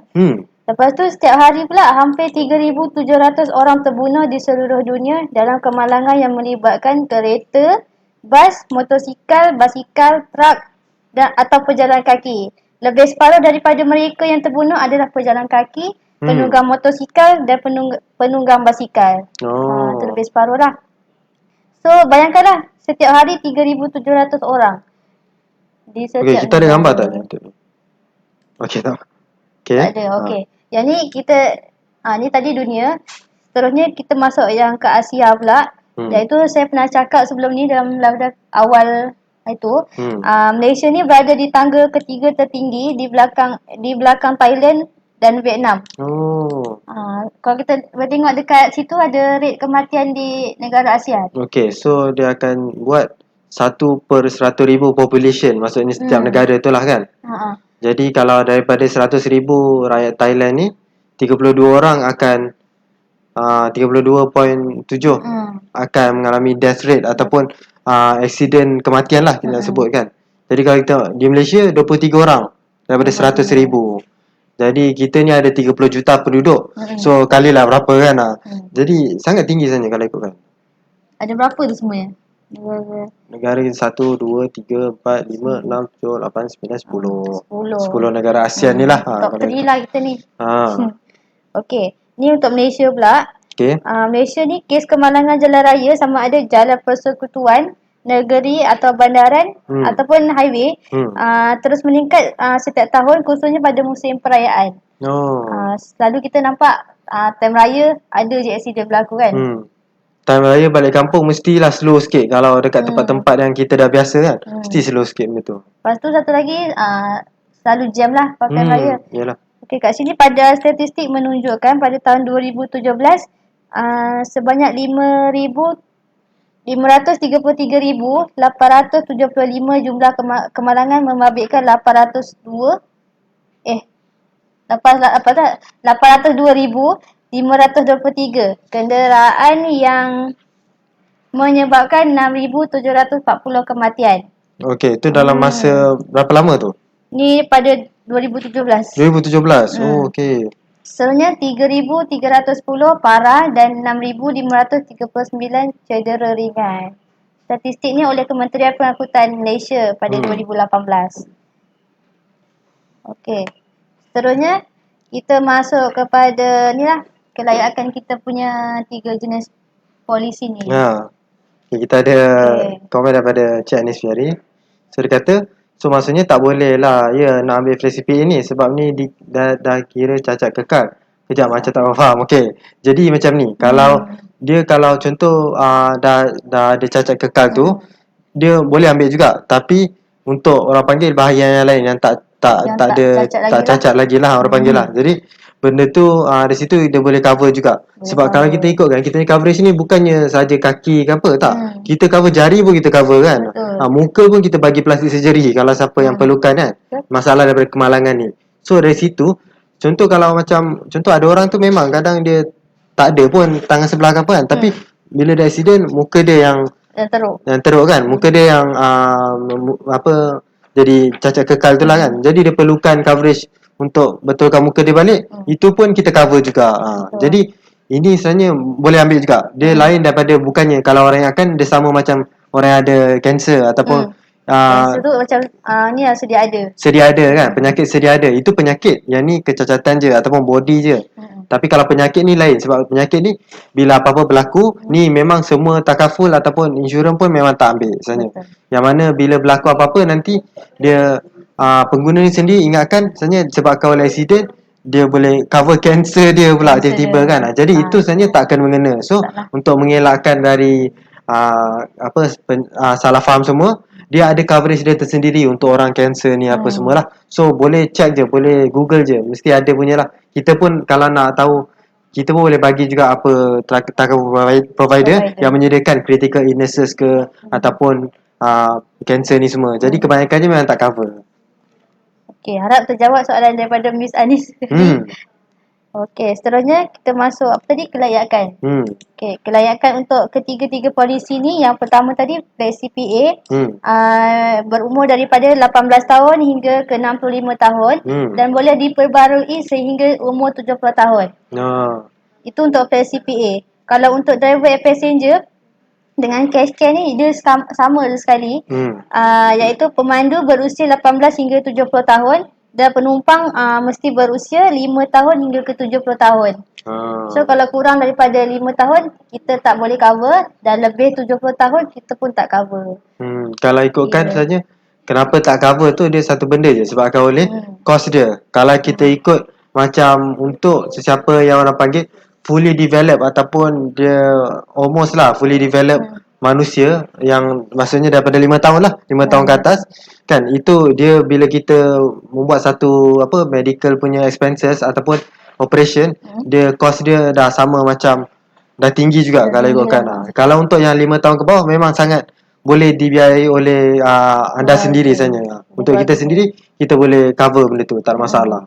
Lepas tu setiap hari pula hampir 3,700 orang terbunuh di seluruh dunia dalam kemalangan yang melibatkan kereta, bas, motosikal, basikal, truk atau pejalan kaki. Lebih separuh daripada mereka yang terbunuh adalah pejalan kaki, penunggang motosikal dan penunggang basikal. Itu lebih separuh lah. So bayangkanlah setiap hari 3,700 orang. Okey, kita ada gambar tak? Okey tak? Tak ada, okey. Yang ni kita, ni tadi dunia. Seterusnya kita masuk yang ke Asia pula. Iaitu saya pernah cakap sebelum ni dalam awal itu. Malaysia ni berada di tangga ketiga tertinggi di belakang Thailand dan Vietnam. Kalau kita tengok dekat situ ada rate kematian di negara Asia. Okay, so dia akan buat 1/100,000 population, maksudnya setiap negara tu lah kan. Jadi kalau daripada 100,000 rakyat Thailand ni, 32 orang akan 32.7 akan mengalami death rate ataupun accident kematian lah kita nak sebut kan. Jadi kalau kita di Malaysia 23 orang daripada 100,000. Jadi kita ni ada 30 juta penduduk. So kalilah berapa kan. Jadi sangat tinggi sebenarnya kalau ikutkan. Ada berapa tu semuanya? Negara 1, 2, 3, 4, 5, 6, 7, 8, 9, 10 negara ASEAN ni lah. Top 3 lah kita ni. Okey, ni untuk Malaysia pula. Malaysia ni kes kemalangan jalan raya sama ada jalan persekutuan, negeri atau bandaran ataupun highway terus meningkat setiap tahun, khususnya pada musim perayaan. Selalu kita nampak time raya ada je accident berlaku kan. Time raya balik kampung mestilah slow sikit. Kalau dekat tempat-tempat yang kita dah biasa kan, mesti slow sikit benda tu. Lepas tu satu lagi selalu jam lah pada time raya. Yalah. Okay, kat sini pada statistik menunjukkan pada tahun 2017 sebanyak 533,875 jumlah kemalangan membabitkan 802,523 kenderaan yang menyebabkan 6,740 kematian. Okey, itu dalam masa berapa lama tu? Ni pada 2017. 2017. Oh, okey. Sebenarnya 3,310 parah dan 6,539 cedera ringan. Statistik ni oleh Kementerian Pengangkutan Malaysia pada 2018. Okey. Seterusnya kita masuk kepada ni lah, kelayakan kita punya 3 jenis polisi ni. Okay, kita ada komen daripada Cik Anis Fiari. So dia kata, so maksudnya tak boleh lah nak ambil flat CPA ni sebab ni dah kira cacat kekal. Kejap macam tak faham. Okey. Jadi macam ni, kalau contoh dah ada cacat kekal tu, dia boleh ambil juga. Tapi untuk orang panggil bahagian yang lain yang tak cacat lagi lah orang panggil lah. Jadi benda tu dari situ dia boleh cover juga. Sebab kalau kita ikut kan, kita ni coverage ni bukannya saja kaki ke apa, tak. Kita cover jari pun kita cover kan. Muka pun kita bagi plastik surgery kalau siapa yang perlukan kan. Masalah daripada kemalangan ni. So dari situ, contoh kalau macam, contoh ada orang tu memang kadang dia tak ada pun tangan sebelah ke apa kan. Tapi bila dia accident, muka dia yang teruk kan. Muka dia yang jadi cacat kekal tu lah kan. Jadi dia perlukan coverage untuk betulkan muka dia balik. Itu pun kita cover juga. Jadi ini sebenarnya boleh ambil juga. Dia lain daripada, bukannya kalau orang yang akan dia sama macam orang yang ada kanser ataupun kanser tu macam ni lah sedia ada kan. Penyakit sedia ada. Itu penyakit. Yang ni kecacatan je ataupun body je. Tapi kalau penyakit ni lain. Sebab penyakit ni bila apa-apa berlaku, ni memang semua takaful ataupun insurans pun memang tak ambil sebenarnya. Yang mana bila berlaku apa-apa nanti dia pengguna ni sendiri ingatkan sebenarnya sebabkan oleh accident dia boleh cover cancer dia pula tiba-tiba kan. Jadi itu sebenarnya tak akan mengena. So untuk mengelakkan dari salah faham semua, dia ada coverage dia tersendiri untuk orang cancer ni apa semualah. So boleh check je, boleh google je, mesti ada punya lah. Kita pun kalau nak tahu, kita pun boleh bagi juga apa provider yang menyediakan critical illnesses ke ataupun cancer ni semua. Jadi kebanyakannya memang tak cover. Okey, harap terjawab soalan daripada Miss Anis. Okey, seterusnya kita masuk apa tadi, kelayakan. Okey, kelayakan untuk ketiga-tiga polisi ni, yang pertama tadi flat CPA, berumur daripada 18 tahun hingga ke 65 tahun dan boleh diperbarui sehingga umur 70 tahun. Itu untuk flat CPA. Kalau untuk driver and passenger dengan cash care ni dia sama sekali, iaitu pemandu berusia 18 hingga 70 tahun dan penumpang mesti berusia 5 tahun hingga ke 70 tahun. So kalau kurang daripada 5 tahun kita tak boleh cover, dan lebih 70 tahun kita pun tak cover. Kalau ikutkan saja, kenapa tak cover tu dia satu benda je, sebabkan oleh kos dia. Kalau kita ikut macam untuk sesiapa yang orang panggil fully developed ataupun dia almost lah fully developed manusia, yang maksudnya daripada 5 tahun lah, 5 tahun ke atas kan, itu dia bila kita membuat satu medical punya expenses ataupun operation, dia cost dia dah sama macam dah tinggi juga kalau ikutkan. Kalau untuk yang 5 tahun ke bawah memang sangat boleh dibiayai oleh anda sendiri sebenarnya. Untuk kita sendiri kita boleh cover benda tu, tak ada masalah.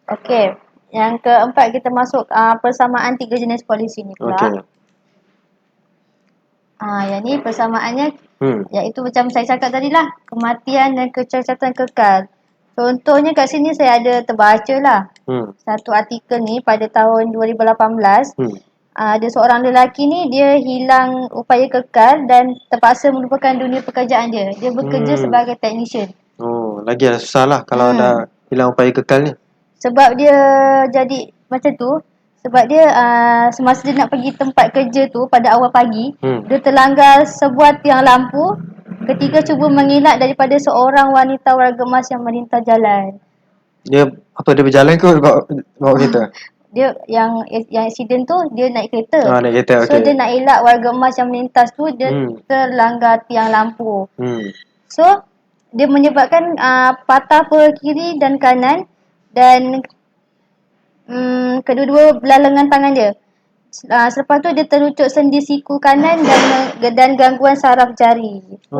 Okey, yang keempat kita masuk persamaan 3 jenis polisi ni pula. Yang ni persamaannya iaitu macam saya cakap tadi lah, kematian dan kecacatan kekal. Contohnya kat sini saya ada terbaca lah satu artikel ni pada tahun 2018. Ada seorang lelaki ni, dia hilang upaya kekal dan terpaksa melupakan dunia pekerjaan dia. Dia bekerja sebagai technician. Lagi susah lah kalau dah hilang upaya kekal ni. Sebab dia jadi macam tu, sebab dia semasa dia nak pergi tempat kerja tu pada awal pagi, dia terlanggar sebuah tiang lampu ketika cuba mengelak daripada seorang wanita warga emas yang melintas jalan. Dia berjalan ke bawa kereta? dia yang accident tu dia naik kereta. Naik kereta, So okay. dia nak elak warga emas yang melintas tu, dia terlanggar tiang lampu. So dia menyebabkan patah per kiri dan kanan dan kedua-dua belah lengan tangan dia. Selepas tu dia terucuk sendi siku kanan dan gangguan saraf jari. So,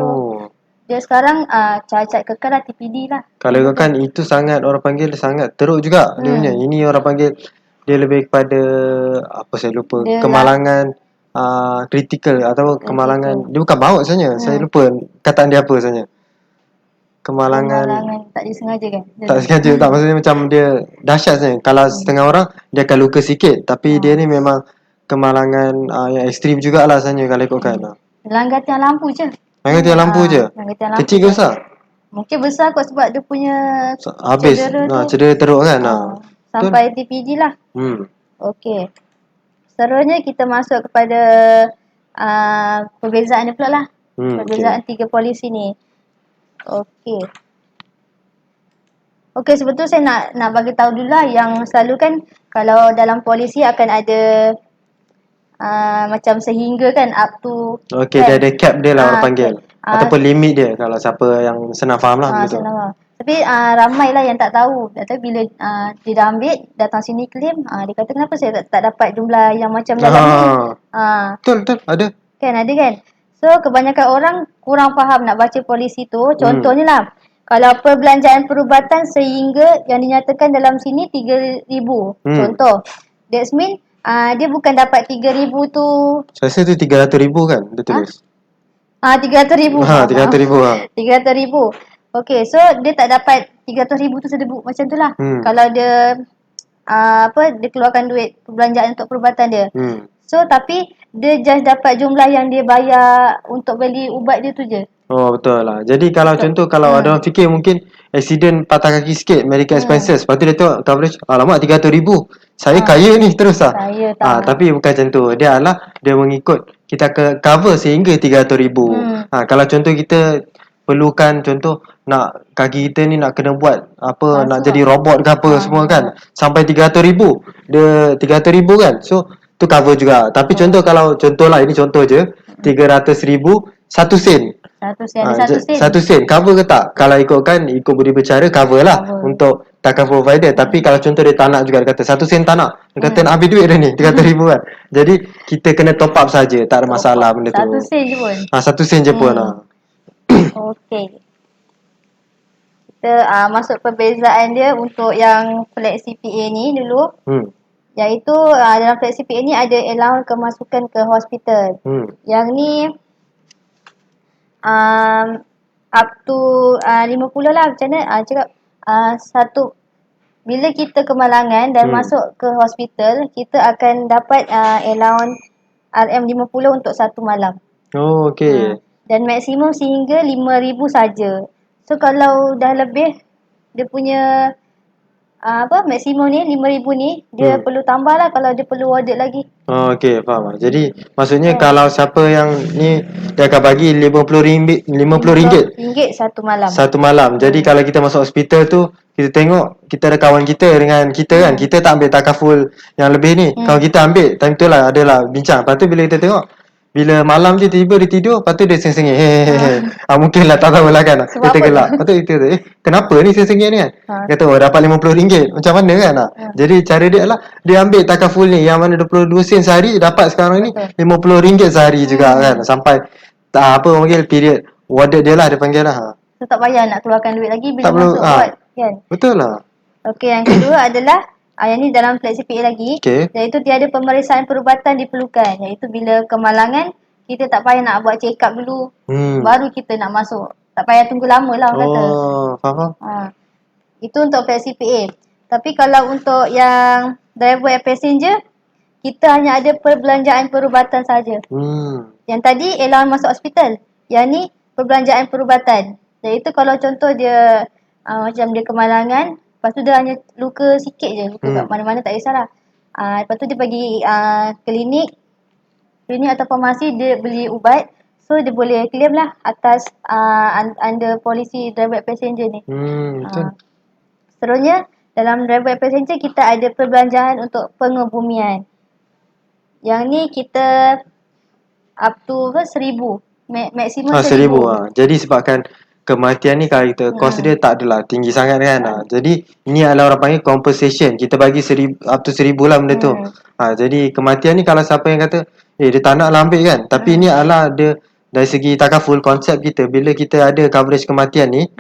dia sekarang cacat kekal lah, TPD lah. Kalau ikutkan itu sangat orang panggil sangat teruk juga dia punya. Ini orang panggil dia lebih kepada apa saya lupa, Dia kemalangan kritikal atau kemalangan, dia bukan baut sebenarnya. Saya lupa kataan dia apa sebenarnya. Kemalangan tak disengaja kan? Tak sengaja tak, maksudnya macam dia dahsyat sebenarnya. Kalau setengah orang dia akan luka sikit, tapi dia ni memang kemalangan yang ekstrim jugalah sebenarnya kalau ikutkan. Langgar tiang lampu je. Langgar tiang lampu je. Kecil ke besar? Mungkin besar kot sebab dia punya habis cedera teruk kan. Sampai TPD lah. Okey. Seterusnya kita masuk kepada perbezaan dia pula lah. Perbezaan tiga polisi ni. Okey, sebetulnya saya nak bagi tahu dulu lah yang selalu kan kalau dalam polisi akan ada macam sehingga kan up to. Okey, dia ada cap dia lah orang panggil. Ataupun limit dia kalau siapa yang senang faham lah begitu. Senang faham. Tapi ramai lah yang tak tahu. Tapi bila dia dah ambil, datang sini claim, dia kata kenapa saya tak dapat jumlah yang macam dalam ni. Betul, ada. Kan, ada kan. So kebanyakan orang kurang faham nak baca polisi tu. Contohnya lah, kalau perbelanjaan perubatan sehingga yang dinyatakan dalam sini 3,000. Contoh. That's mean dia bukan dapat 3,000 tu. Saya rasa tu 300,000 kan dia tulis. 300,000. 300,000. 300,000. Okay, so dia tak dapat 300,000 tu sedebuk macam tu lah. Kalau dia dia keluarkan duit perbelanjaan untuk perubatan dia. So tapi dia just dapat jumlah yang dia bayar untuk beli ubat dia tu je. Oh betul lah. Jadi kalau contoh kalau ada orang fikir mungkin accident patah kaki sikit medical expenses, lepas tu dia tengok coverage, alamak 300,000, saya kaya ni terus lah. Kaya tak. Tapi bukan macam tu. Dia mengikut kita cover sehingga 300,000. Kalau contoh kita perlukan contoh nak kaki kita ni nak kena buat apa, nak jadi robot ke apa semua kan, sampai 300,000, dia 300,000 kan, so tu cover juga. Tapi contoh kalau contoh lah, ini contoh je, 300,000 1 sen. 1 sen cover ke tak? Kalau ikut budi bercara cover lah untuk takkan provider. Tapi kalau contoh dia tak nak juga, dia kata 1 sen tak nak, dia kata nak habis duit dah ni 300,000 kan. Jadi kita kena top up saja, tak ada masalah benda tu. 1 sen je pun. 1 sen je pun. Okey. Kita masuk perbezaan dia untuk yang flat CPA ni dulu. Iaitu dalam flat CPA ni ada allowance kemasukan ke hospital. Yang ni up to 50 lah. Macam mana cakap, bila kita kemalangan dan masuk ke hospital, kita akan dapat allowance RM50 untuk 1 malam. Oh okey. Dan maksimum sehingga 5,000 saja. So kalau dah lebih dia punya maksimum ni 5,000 ni, dia perlu tambah lah kalau dia perlu audit lagi. Okey, faham. Jadi maksudnya kalau siapa yang ni dia akan bagi RM50 satu malam. Satu malam. Jadi kalau kita masuk hospital tu, kita tengok kita ada kawan kita dengan kita kan, kita tak ambil takaful yang lebih ni. Kalau kita ambil, time tu lah adalah bincang. Lepas tu bila kita tengok, bila malam je tiba dia tidur, lepas tu dia sengit-sengit. Mungkin lah, tak tahulah kan. Dia tergelak. Lepas tu kita kenapa ni sengit ni kan? Kata dapat RM50. Macam mana kan? Jadi cara dia lah, dia ambil takaful ni yang mana 22 sen sehari, dapat sekarang ni RM50 sehari juga kan. Sampai panggil period warded dia lah, dia panggil lah. So tak payah nak keluarkan duit lagi bila masuk ward kan? Betul lah. Okey, yang kedua adalah yang ni dalam flat CPA lagi, iaitu tiada pemeriksaan perubatan diperlukan. Iaitu bila kemalangan, kita tak payah nak buat check up dulu, baru kita nak masuk. Tak payah tunggu lama lah orang kata. Faham. Itu untuk flat CPA. Tapi kalau untuk yang driver and passenger, kita hanya ada perbelanjaan perubatan saja. Yang tadi allowance masuk hospital. Yang ni perbelanjaan perubatan. Iaitu kalau contoh dia macam dia kemalangan, lepas tu dia hanya luka sikit je, luka kat mana-mana tak kisahlah. Lepas tu dia pergi klinik atau farmasi, dia beli ubat. So dia boleh claim lah atas under polisi driver passenger ni. Betul. Seterusnya dalam driver passenger kita ada perbelanjaan untuk pengebumian. Yang ni kita up to 1,000. Maksimum 1,000. Jadi sebabkan kematian ni kalau kita kos dia tak adalah tinggi sangat kan. Jadi ini adalah orang panggil compensation. Kita bagi 1,000 up to 1,000 lah benda tu. Jadi kematian ni kalau siapa yang kata dia tak nak lah ambil kan. Tapi ini adalah dia dari segi takaful konsep kita bila kita ada coverage kematian ni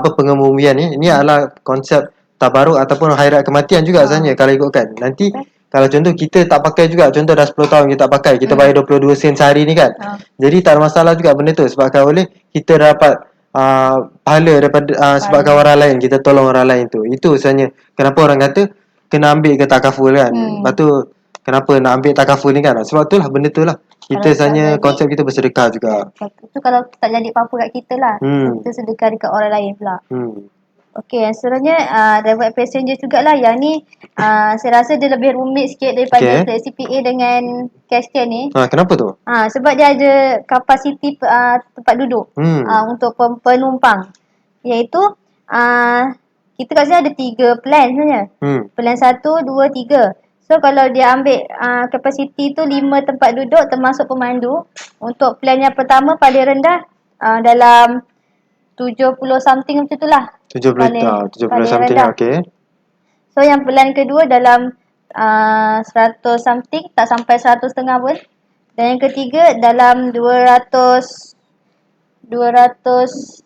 pengebumian ni, ini adalah konsep tabaruk ataupun khairat kematian juga sebenarnya kalau ikutkan. Nanti kalau contoh kita tak pakai juga, contoh dah 10 tahun kita tak pakai, kita bayar 22 sen sehari ni kan. Jadi tak ada masalah juga benda tu sebabkan oleh kita dapat pahala daripada sebabkan orang lain, kita tolong orang lain tu. Itu sebenarnya kenapa orang kata kena ambil ke takaful kan. Lepas tu kenapa nak ambil takaful ni kan. Sebab tu lah benda tu lah. Kita sebenarnya konsep kita bersedekah juga. Itu kalau tak jadi apa-apa kat kita lah. Kita sedekah dekat orang lain pula. Okey, yang sebenarnya driver passenger jugalah. Yang ni saya rasa dia lebih rumit sikit daripada Flexi PA dengan cash care ni. Kenapa tu? Sebab dia ada kapasiti tempat duduk untuk penumpang. Iaitu kita kat sini ada 3 plan sebenarnya. Plan 1, 2, 3. So kalau dia ambil kapasiti tu 5 tempat duduk termasuk pemandu. Untuk plan yang pertama paling rendah dalam 70 something macam tu lah. 70 something lah, okey. So yang plan kedua dalam 100 something, tak sampai 100 setengah pun. Dan yang ketiga dalam 200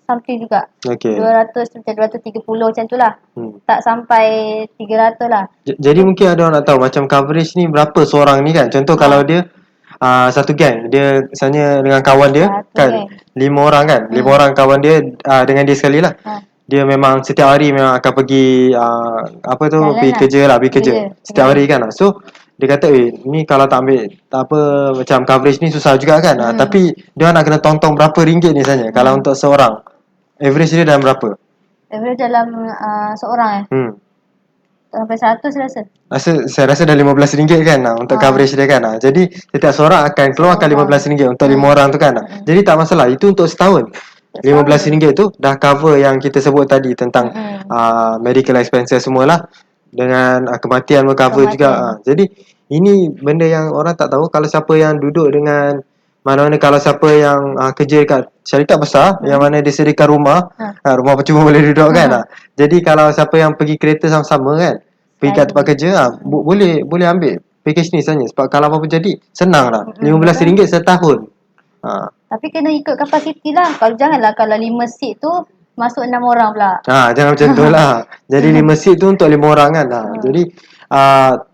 something juga. 200 macam 230 macam tu lah. Tak sampai 300 lah. Jadi mungkin ada orang nak tahu macam coverage ni berapa seorang ni kan. Contoh kalau dia satu gang, dia misalnya dengan kawan dia kan, 5 orang kan, 5 orang kawan dia dengan dia sekali lah. Dia memang setiap hari memang akan pergi pergi kerja lah, pergi kerja setiap hari kan. So dia kata ni kalau tak ambil macam coverage ni susah juga kan. Tapi dia nak kena tong-tong berapa ringgit ni sebenarnya kalau untuk seorang. Average dia dalam berapa? Average dalam seorang sampai 100 saya rasa dah RM15 kan untuk coverage dia kan. Jadi setiap seorang akan keluarkan RM15 untuk 5 orang tu kan. Jadi tak masalah, itu untuk setahun. RM15 tu dah cover yang kita sebut tadi tentang medical expenses semualah, dengan kematian cover juga. Jadi ini benda yang orang tak tahu. Kalau siapa yang duduk dengan mana-mana, kalau siapa yang kerja dekat syarikat besar yang mana dia sediakan rumah, rumah percuma boleh duduk kan. Jadi kalau siapa yang pergi kereta sama-sama kan, pergi kat tempat kerja, boleh ambil package ni sebenarnya. Sebab kalau apa-apa jadi senang lah, RM15 setahun. Tapi kena ikut kapasiti lah. Janganlah kalau 5 seat tu masuk 6 orang pula. Jangan macam tu lah. Jadi 5 seat tu untuk 5 orang kan. Jadi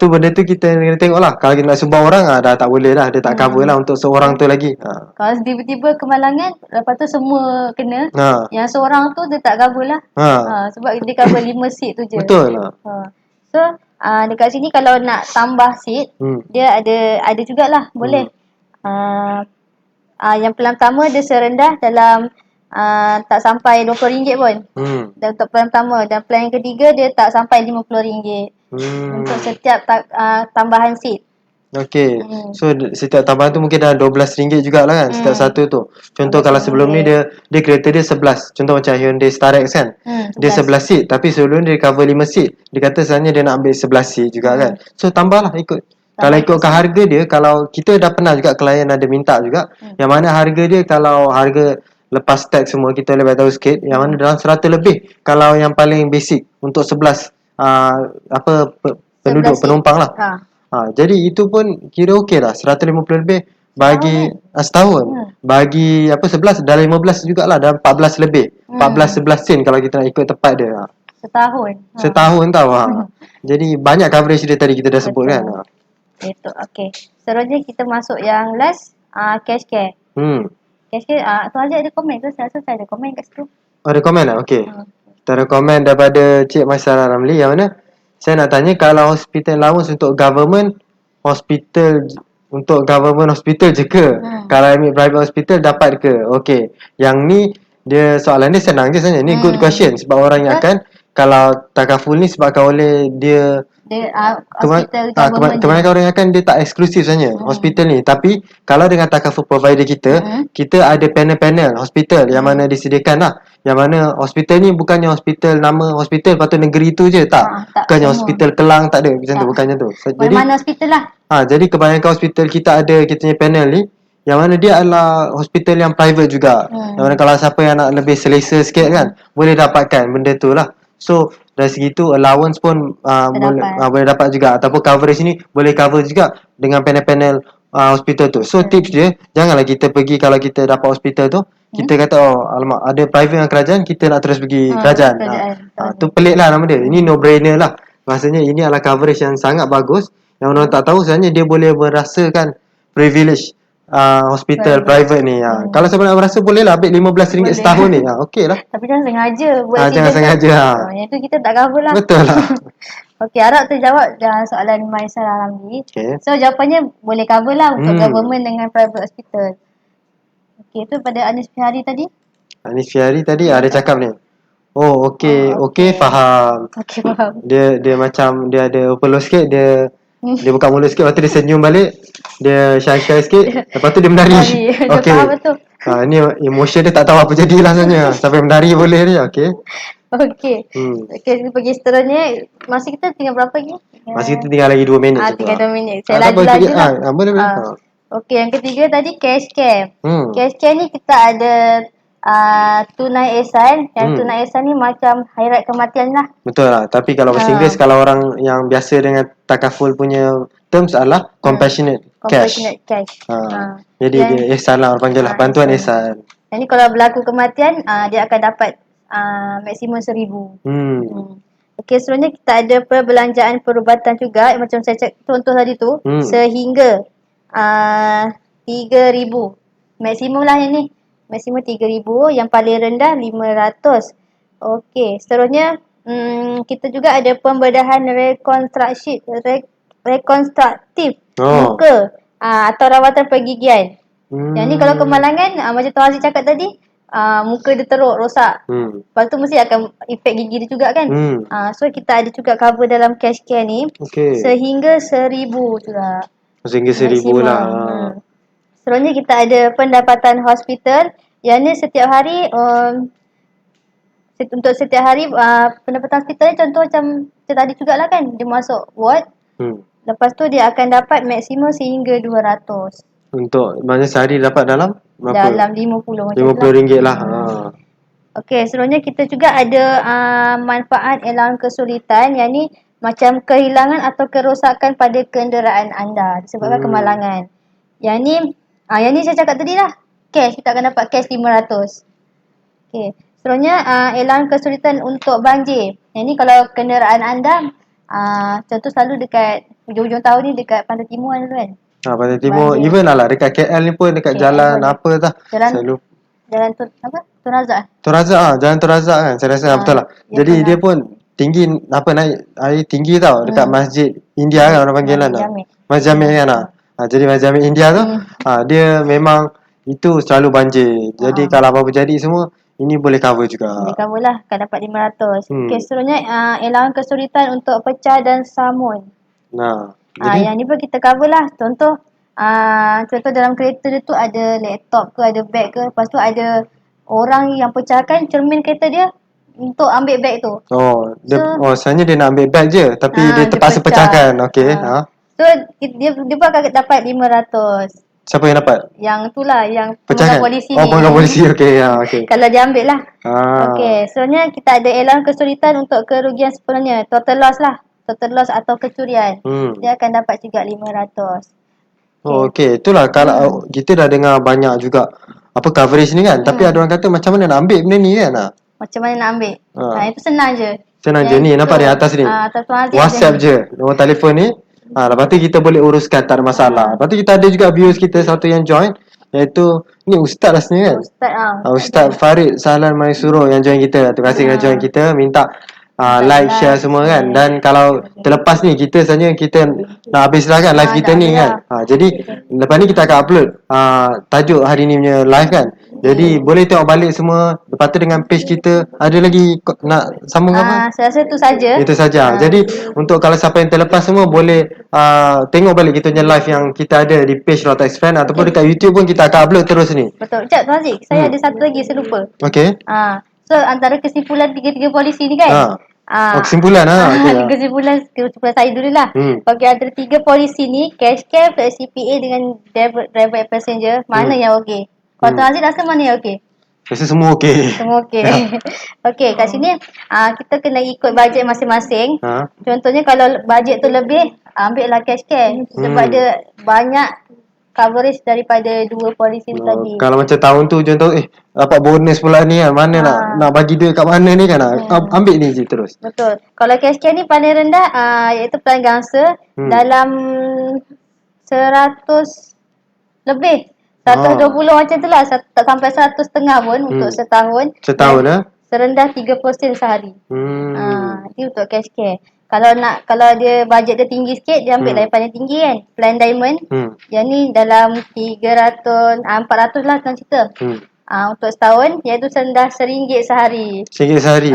tu benda tu kita kena tengok lah. Kalau kita nak sumbang orang dah tak boleh lah. Dia tak cover lah untuk seorang tu lagi. Kalau tiba-tiba kemalangan, lepas tu semua kena, yang seorang tu dia tak cover lah. Sebab dia cover 5 seat tu je. Betul lah. So dekat sini kalau nak tambah seat, dia ada jugalah, boleh. Yang plan pertama dia serendah dalam tak sampai RM20 pun. Dan untuk plan pertama. Dan plan yang ketiga dia tak sampai RM50 untuk setiap tambahan seat. Okey. So setiap tambahan tu mungkin dah RM12 jugalah kan, setiap satu tu. Contoh kalau sebelum ni dia kereta dia 11. Contoh macam Hyundai Starex kan. Dia 11 seat tapi sebelum dia cover 5 seat. Dia kata sebenarnya dia nak ambil 11 seat juga kan. So tambahlah ikut. Kalau ikutkan harga dia, kalau kita dah pernah juga klien ada minta juga, yang mana harga dia kalau harga lepas tax semua kita boleh tahu sikit, yang mana dalam 100 lebih kalau yang paling basic untuk 11 penumpang lah. Jadi itu pun kira okey lah, 150 lebih bagi setahun. Bagi 11 dah 15 jugalah, dah 14 lebih. 14-11 sen kalau kita nak ikut tepat dia. Setahun tau. Jadi banyak coverage dia tadi kita dah sebut kan. Itu okey. Seterusnya kita masuk yang last, cash care. Cash care, tu aja ada komen tu. Saya rasa saya ada komen kat situ. Ada komen lah? Okey. Kita ada komen daripada Cik Masyarah Ramli yang mana saya nak tanya, kalau hospital allowance untuk government hospital je ke? Kalau ambil private hospital dapat ke? Okey. Yang ni dia soalan dia senang je sebenarnya. Ni good question sebab orang yang akan, kalau takaful ni sebabkan oleh dia hospital government. Kebanyakan orang akan dia tak eksklusif sebenarnya hospital ni. Tapi kalau dengan takaful provider kita ada panel-panel hospital yang mana disediakan lah, Yang mana hospital ni bukannya hospital nama hospital lepas tu negeri tu je, tak. tak Bukannya semua. hospital Kelang, tak ada macam tu, Tak. bukannya tu. Jadi Mana hospital lah. jadi kebanyakan hospital kita ada kita punya panel ni yang mana dia adalah hospital yang private juga. Yang mana kalau siapa yang nak lebih selesa sikit kan, boleh dapatkan benda tu lah. So dari segi tu allowance pun boleh dapat juga, ataupun coverage ni boleh cover juga dengan panel-panel hospital tu. So tips dia, janganlah kita pergi kalau kita dapat hospital tu kita kata alamak ada private dengan kerajaan, kita nak terus pergi kerajaan. Tu pelik lah nama dia. Ini no brainer lah. Maksudnya ini adalah coverage yang sangat bagus yang orang tak tahu sebenarnya dia boleh merasakan privilege hospital private ni. Kalau siapa nak merasa boleh lah ambil RM15 setahun ni. Okey lah. Tapi jangan sengaja buat jangan sengaja. Yang tu kita tak cover lah. Betul lah. Okey, harap terjawab soalan Maisal Ramli. Okay. So jawapannya boleh cover lah untuk government dengan private hospital. Okey, tu pada Anis Fihari tadi. Anis Fihari tadi ada cakap ni. Oh okey faham. Okey faham. Dia macam dia ada overload sikit, dia buka mulut sikit, lepas tu dia senyum balik, dia shy sikit, lepas tu dia menari. Okey. Faham betul. Ni emotion dia tak tahu apa jadi lah sebenarnya. Sampai menari boleh ni. Okey. Okey, kita pergi seterusnya. Masa kita tinggal berapa lagi? Masa kita tinggal lagi 2 minit. Tinggal 2 minit. Saya laju-laju lah. Boleh. Okey, yang ketiga tadi cash care. Cash care ni kita ada tunai ihsan. Yang tunai ihsan ni macam hari raya kematian lah. Betul lah. Tapi kalau bahasa Inggeris, kalau orang yang biasa dengan takaful punya terms adalah compassionate cash. Jadi dia ihsan lah orang panggil lah. Bantuan ihsan. Jadi kalau berlaku kematian, dia akan dapat maksimum RM1,000. Okey, seterusnya kita ada perbelanjaan perubatan juga. Macam saya cek contoh tadi tu. Sehingga RM3,000. Maksimum lah yang ni. Maksimum RM3,000. Yang paling rendah RM500. Okey, seterusnya kita juga ada pembedahan rekonstruktif muka atau rawatan pergigian. Yang ni kalau kemalangan, macam Tuan Aziz cakap tadi, muka dia teruk, rosak. Lepas tu mesti akan efek gigi dia juga kan. So kita ada juga cover dalam cash care ni. Sehingga RM1,000 juga. Sehingga RM1,000 lah. Seterusnya kita ada pendapatan hospital. Yang ni setiap hari untuk setiap hari pendapatan hospital ni contoh macam tadi jugalah kan. Dia masuk ward. Lepas tu dia akan dapat maksimum sehingga RM200. Untuk maknanya sehari dapat dalam berapa? Dalam RM50 macam RM50 lah. Okey, seterusnya kita juga ada manfaat allowance kesulitan. Yang ni macam kehilangan atau kerosakan pada kenderaan anda disebabkan kemalangan. Yang ni saya cakap tadi lah. Cash, kita akan dapat cash RM500. Okey, seterusnya allowance kesulitan untuk banjir. Yang ni kalau kenderaan anda contoh selalu dekat hujung-hujung tahun ni dekat Pantai Timur kan. Pantai Timur, banjir. Even lah dekat KL ni pun dekat KL jalan boleh. Apa dah. Jalan Tun Razak. Tun Razak jalan Tun Razak kan. Saya rasa betul lah. Jadi dia pun tinggi naik air tinggi tau dekat Masjid India kan orang panggil lah. Masjid Jamik kan lah. Jadi Masjid Jamik India tu dia memang itu selalu banjir. Jadi kalau apa-apa jadi semua ini boleh cover juga. Boleh cover lah, akan dapat RM500. Okey, seterusnya allowance kesulitan untuk pecah dan samun. Yang ni pun kita cover lah. Contoh dalam kereta dia tu ada laptop ke, ada beg ke. Lepas tu ada orang yang pecahkan cermin kereta dia untuk ambil beg tu. Sebenarnya dia nak ambil beg je tapi dia terpaksa pecahkan. Okey. So dia pun akan dapat RM500. Siapa yang dapat? Yang tu lah, yang pemegang polisi ni. Pemegang polisi. Okey. Kalau dia ambil lah. Okey, sebenarnya kita ada allowance kesulitan untuk kerugian sepenuhnya. Total loss lah. Total loss atau kecurian. Dia akan dapat juga RM500. Okey, itulah kalau kita dah dengar banyak juga apa coverage ni kan. Tapi ada orang kata macam mana nak ambil benda ni kan. Macam mana nak ambil? Itu senang je. Senang je ni, nampak di atas ni. WhatsApp je. Nombor telefon ni. Lepas tu kita boleh uruskan, tak ada masalah. Lepas tu kita ada juga viewers kita satu yang join, iaitu ni Ustaz rasanya kan. Ustaz Farid Sahlan Maisuro yang join kita. Terima kasih kerana join kita. Minta like, share semua kan. Dan kalau terlepas ni kita sebenarnya kita nak habis lah kan live kita ni kan. Jadi lepas ni kita akan upload tajuk hari ni punya live kan. Jadi boleh tengok balik semua. Lepas tu dengan page kita ada lagi nak sambung apa? Saya rasa itu saja. Itu saja. Jadi untuk kalau siapa yang terlepas semua boleh tengok balik kita punya live yang kita ada di page Rotex Fan ataupun dekat YouTube pun kita akan upload terus ni. Betul. Sekejap Tuan Aziz, saya ada satu lagi saya lupa. Okey. So So antara kesimpulan tiga-tiga polisi ni kan, kesimpulan kesimpulan saya dulu lah. Okay, antara tiga polisi ni, cash care, flat CPA dengan driver and passenger, mana yang okey? Kalau Tuan Aziz rasa mana yang okey? Rasa semua okey. Semua okey. Okey, kat sini kita kena ikut bajet masing-masing. Contohnya kalau bajet tu lebih, ambil lah cash care. Sebab dia banyak coverage daripada dua polisi tadi. Kalau macam tahun tu contoh dapat bonus pula ni kan, mana nak bagi duit kat mana ni kan, ambil ni je terus. Betul. Kalau cash care ni paling rendah iaitu plan gangsa dalam 100 lebih. 120 macam tu lah, tak sampai 100.5 pun untuk setahun. Serendah 3% sehari. Itu untuk cash care. Kalau dia bajet dia tinggi sikit, dia ambil yang paling tinggi kan, plan diamond. Yang ni dalam 400 lah tuan cerita. Untuk setahun, iaitu serendah RM1 sehari. RM1 sehari?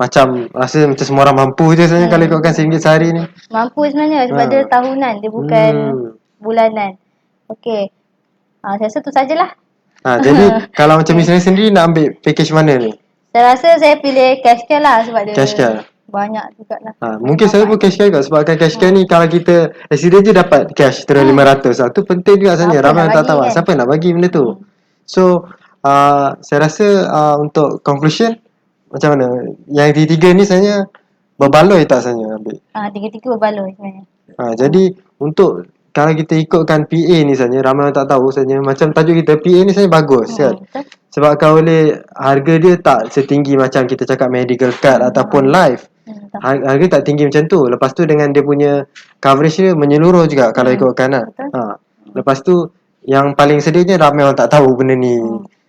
Macam, rasa macam semua orang mampu je sebenarnya kalau ikutkan RM1 sehari ni. Mampu sebenarnya sebab dia tahunan, dia bukan bulanan. Okey. Saya rasa tu sajalah. Jadi kalau macam misalnya sendiri nak ambil package mana ni? Saya rasa saya pilih cash care lah sebab dia cash care banyak jugalah. Mungkin saya pun cash care juga sebab cash care ni kalau kita accident je dapat cash terus 500. Tu penting juga sebenarnya. Ramai orang tak tahu kan? Siapa nak bagi benda tu. So saya rasa untuk conclusion macam mana? Yang tiga ni sebenarnya berbaloi tak sebenarnya ambil? Tiga-tiga berbaloi sebenarnya. Jadi untuk kalau kita ikutkan PA ni sebenarnya, ramai orang tak tahu sebenarnya. Macam tajuk kita, PA ni sebenarnya bagus kan? Sebab kalau boleh, harga dia tak setinggi macam kita cakap medical card ataupun life. Harga tak tinggi macam tu. Lepas tu dengan dia punya coverage dia menyeluruh juga kalau ikutkan lah. Lepas tu yang paling sedihnya ramai orang tak tahu benda ni.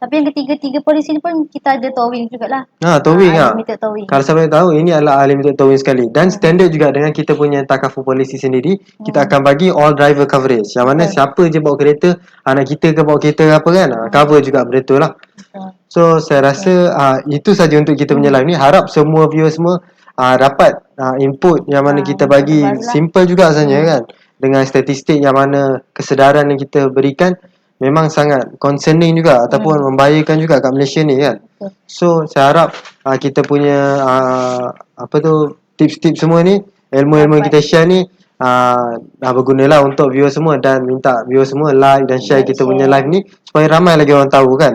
Tapi yang ketiga-tiga polisi ni pun kita ada towing jugalah. Towing towing. Kalau siapa tahu, ini adalah unlimited towing sekali. Dan standard juga dengan kita punya takaful polisi sendiri, kita akan bagi all driver coverage. Yang mana siapa je bawa kereta, anak kita ke bawa kereta ke apa kan, cover juga benda tu lah. So saya rasa itu saja untuk kita punya live ni. Harap semua viewer semua dapat input yang mana kita bagi simple juga sebenarnya kan. Dengan statistik yang mana kesedaran yang kita berikan memang sangat concerning juga ataupun membahayakan juga kat Malaysia ni kan. So saya harap kita punya tips-tips semua ni, ilmu-ilmu yang kita share ni dah bergunalah untuk viewer semua, dan minta viewer semua like dan share kita punya live ni supaya ramai lagi orang tahu kan.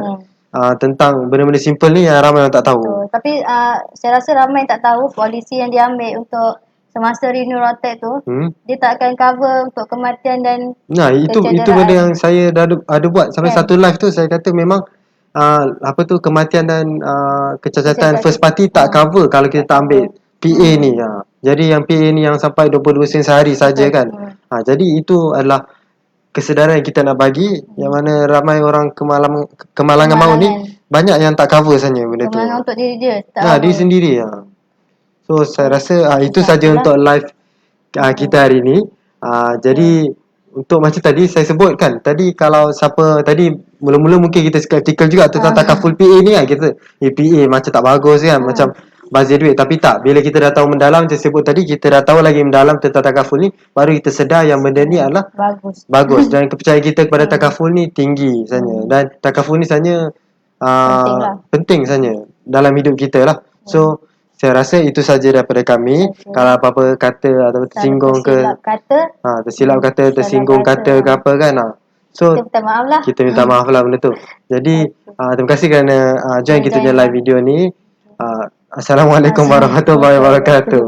Tentang benda-benda simple ni yang ramai orang tak tahu. Tapi saya rasa ramai yang tak tahu polisi yang dia ambil untuk semasa renew rotek tu, dia tak akan cover untuk kematian dan itu benda yang saya dah ada buat sampai satu live tu. Saya kata memang kematian dan kecacatan first party tak cover kalau kita tak ambil PA ni. Jadi yang PA ni yang sampai 22 sen sehari saja kan. Jadi itu adalah kesedaran yang kita nak bagi, yang mana ramai orang kemalangan maut ni banyak yang tak cover sebenarnya benda tu. Untuk diri dia, diri sendiri. So saya rasa itu saja untuk live kita hari ni. Jadi untuk macam tadi saya sebut kan, tadi kalau siapa tadi mula-mula mungkin kita skeptical juga tentang takaful PA ni kan, kita PA macam tak bagus kan, macam bazir duit. Tapi tak, bila kita dah tahu mendalam macam sebut tadi, kita dah tahu lagi mendalam tentang takaful ni, baru kita sedar yang benda ni adalah bagus dan kepercayaan kita kepada takaful ni tinggi sebenarnya. Dan takaful ni sebenarnya penting sebenarnya dalam hidup kita lah. So saya rasa itu saja daripada kami. Kalau apa-apa kata atau tersinggung tersilap kata, tersinggung kata ke apa kan, so kita minta maaf lah benda tu. Jadi terima kasih kerana join kita punya live video ni. Assalamualaikum warahmatullahi wabarakatuh.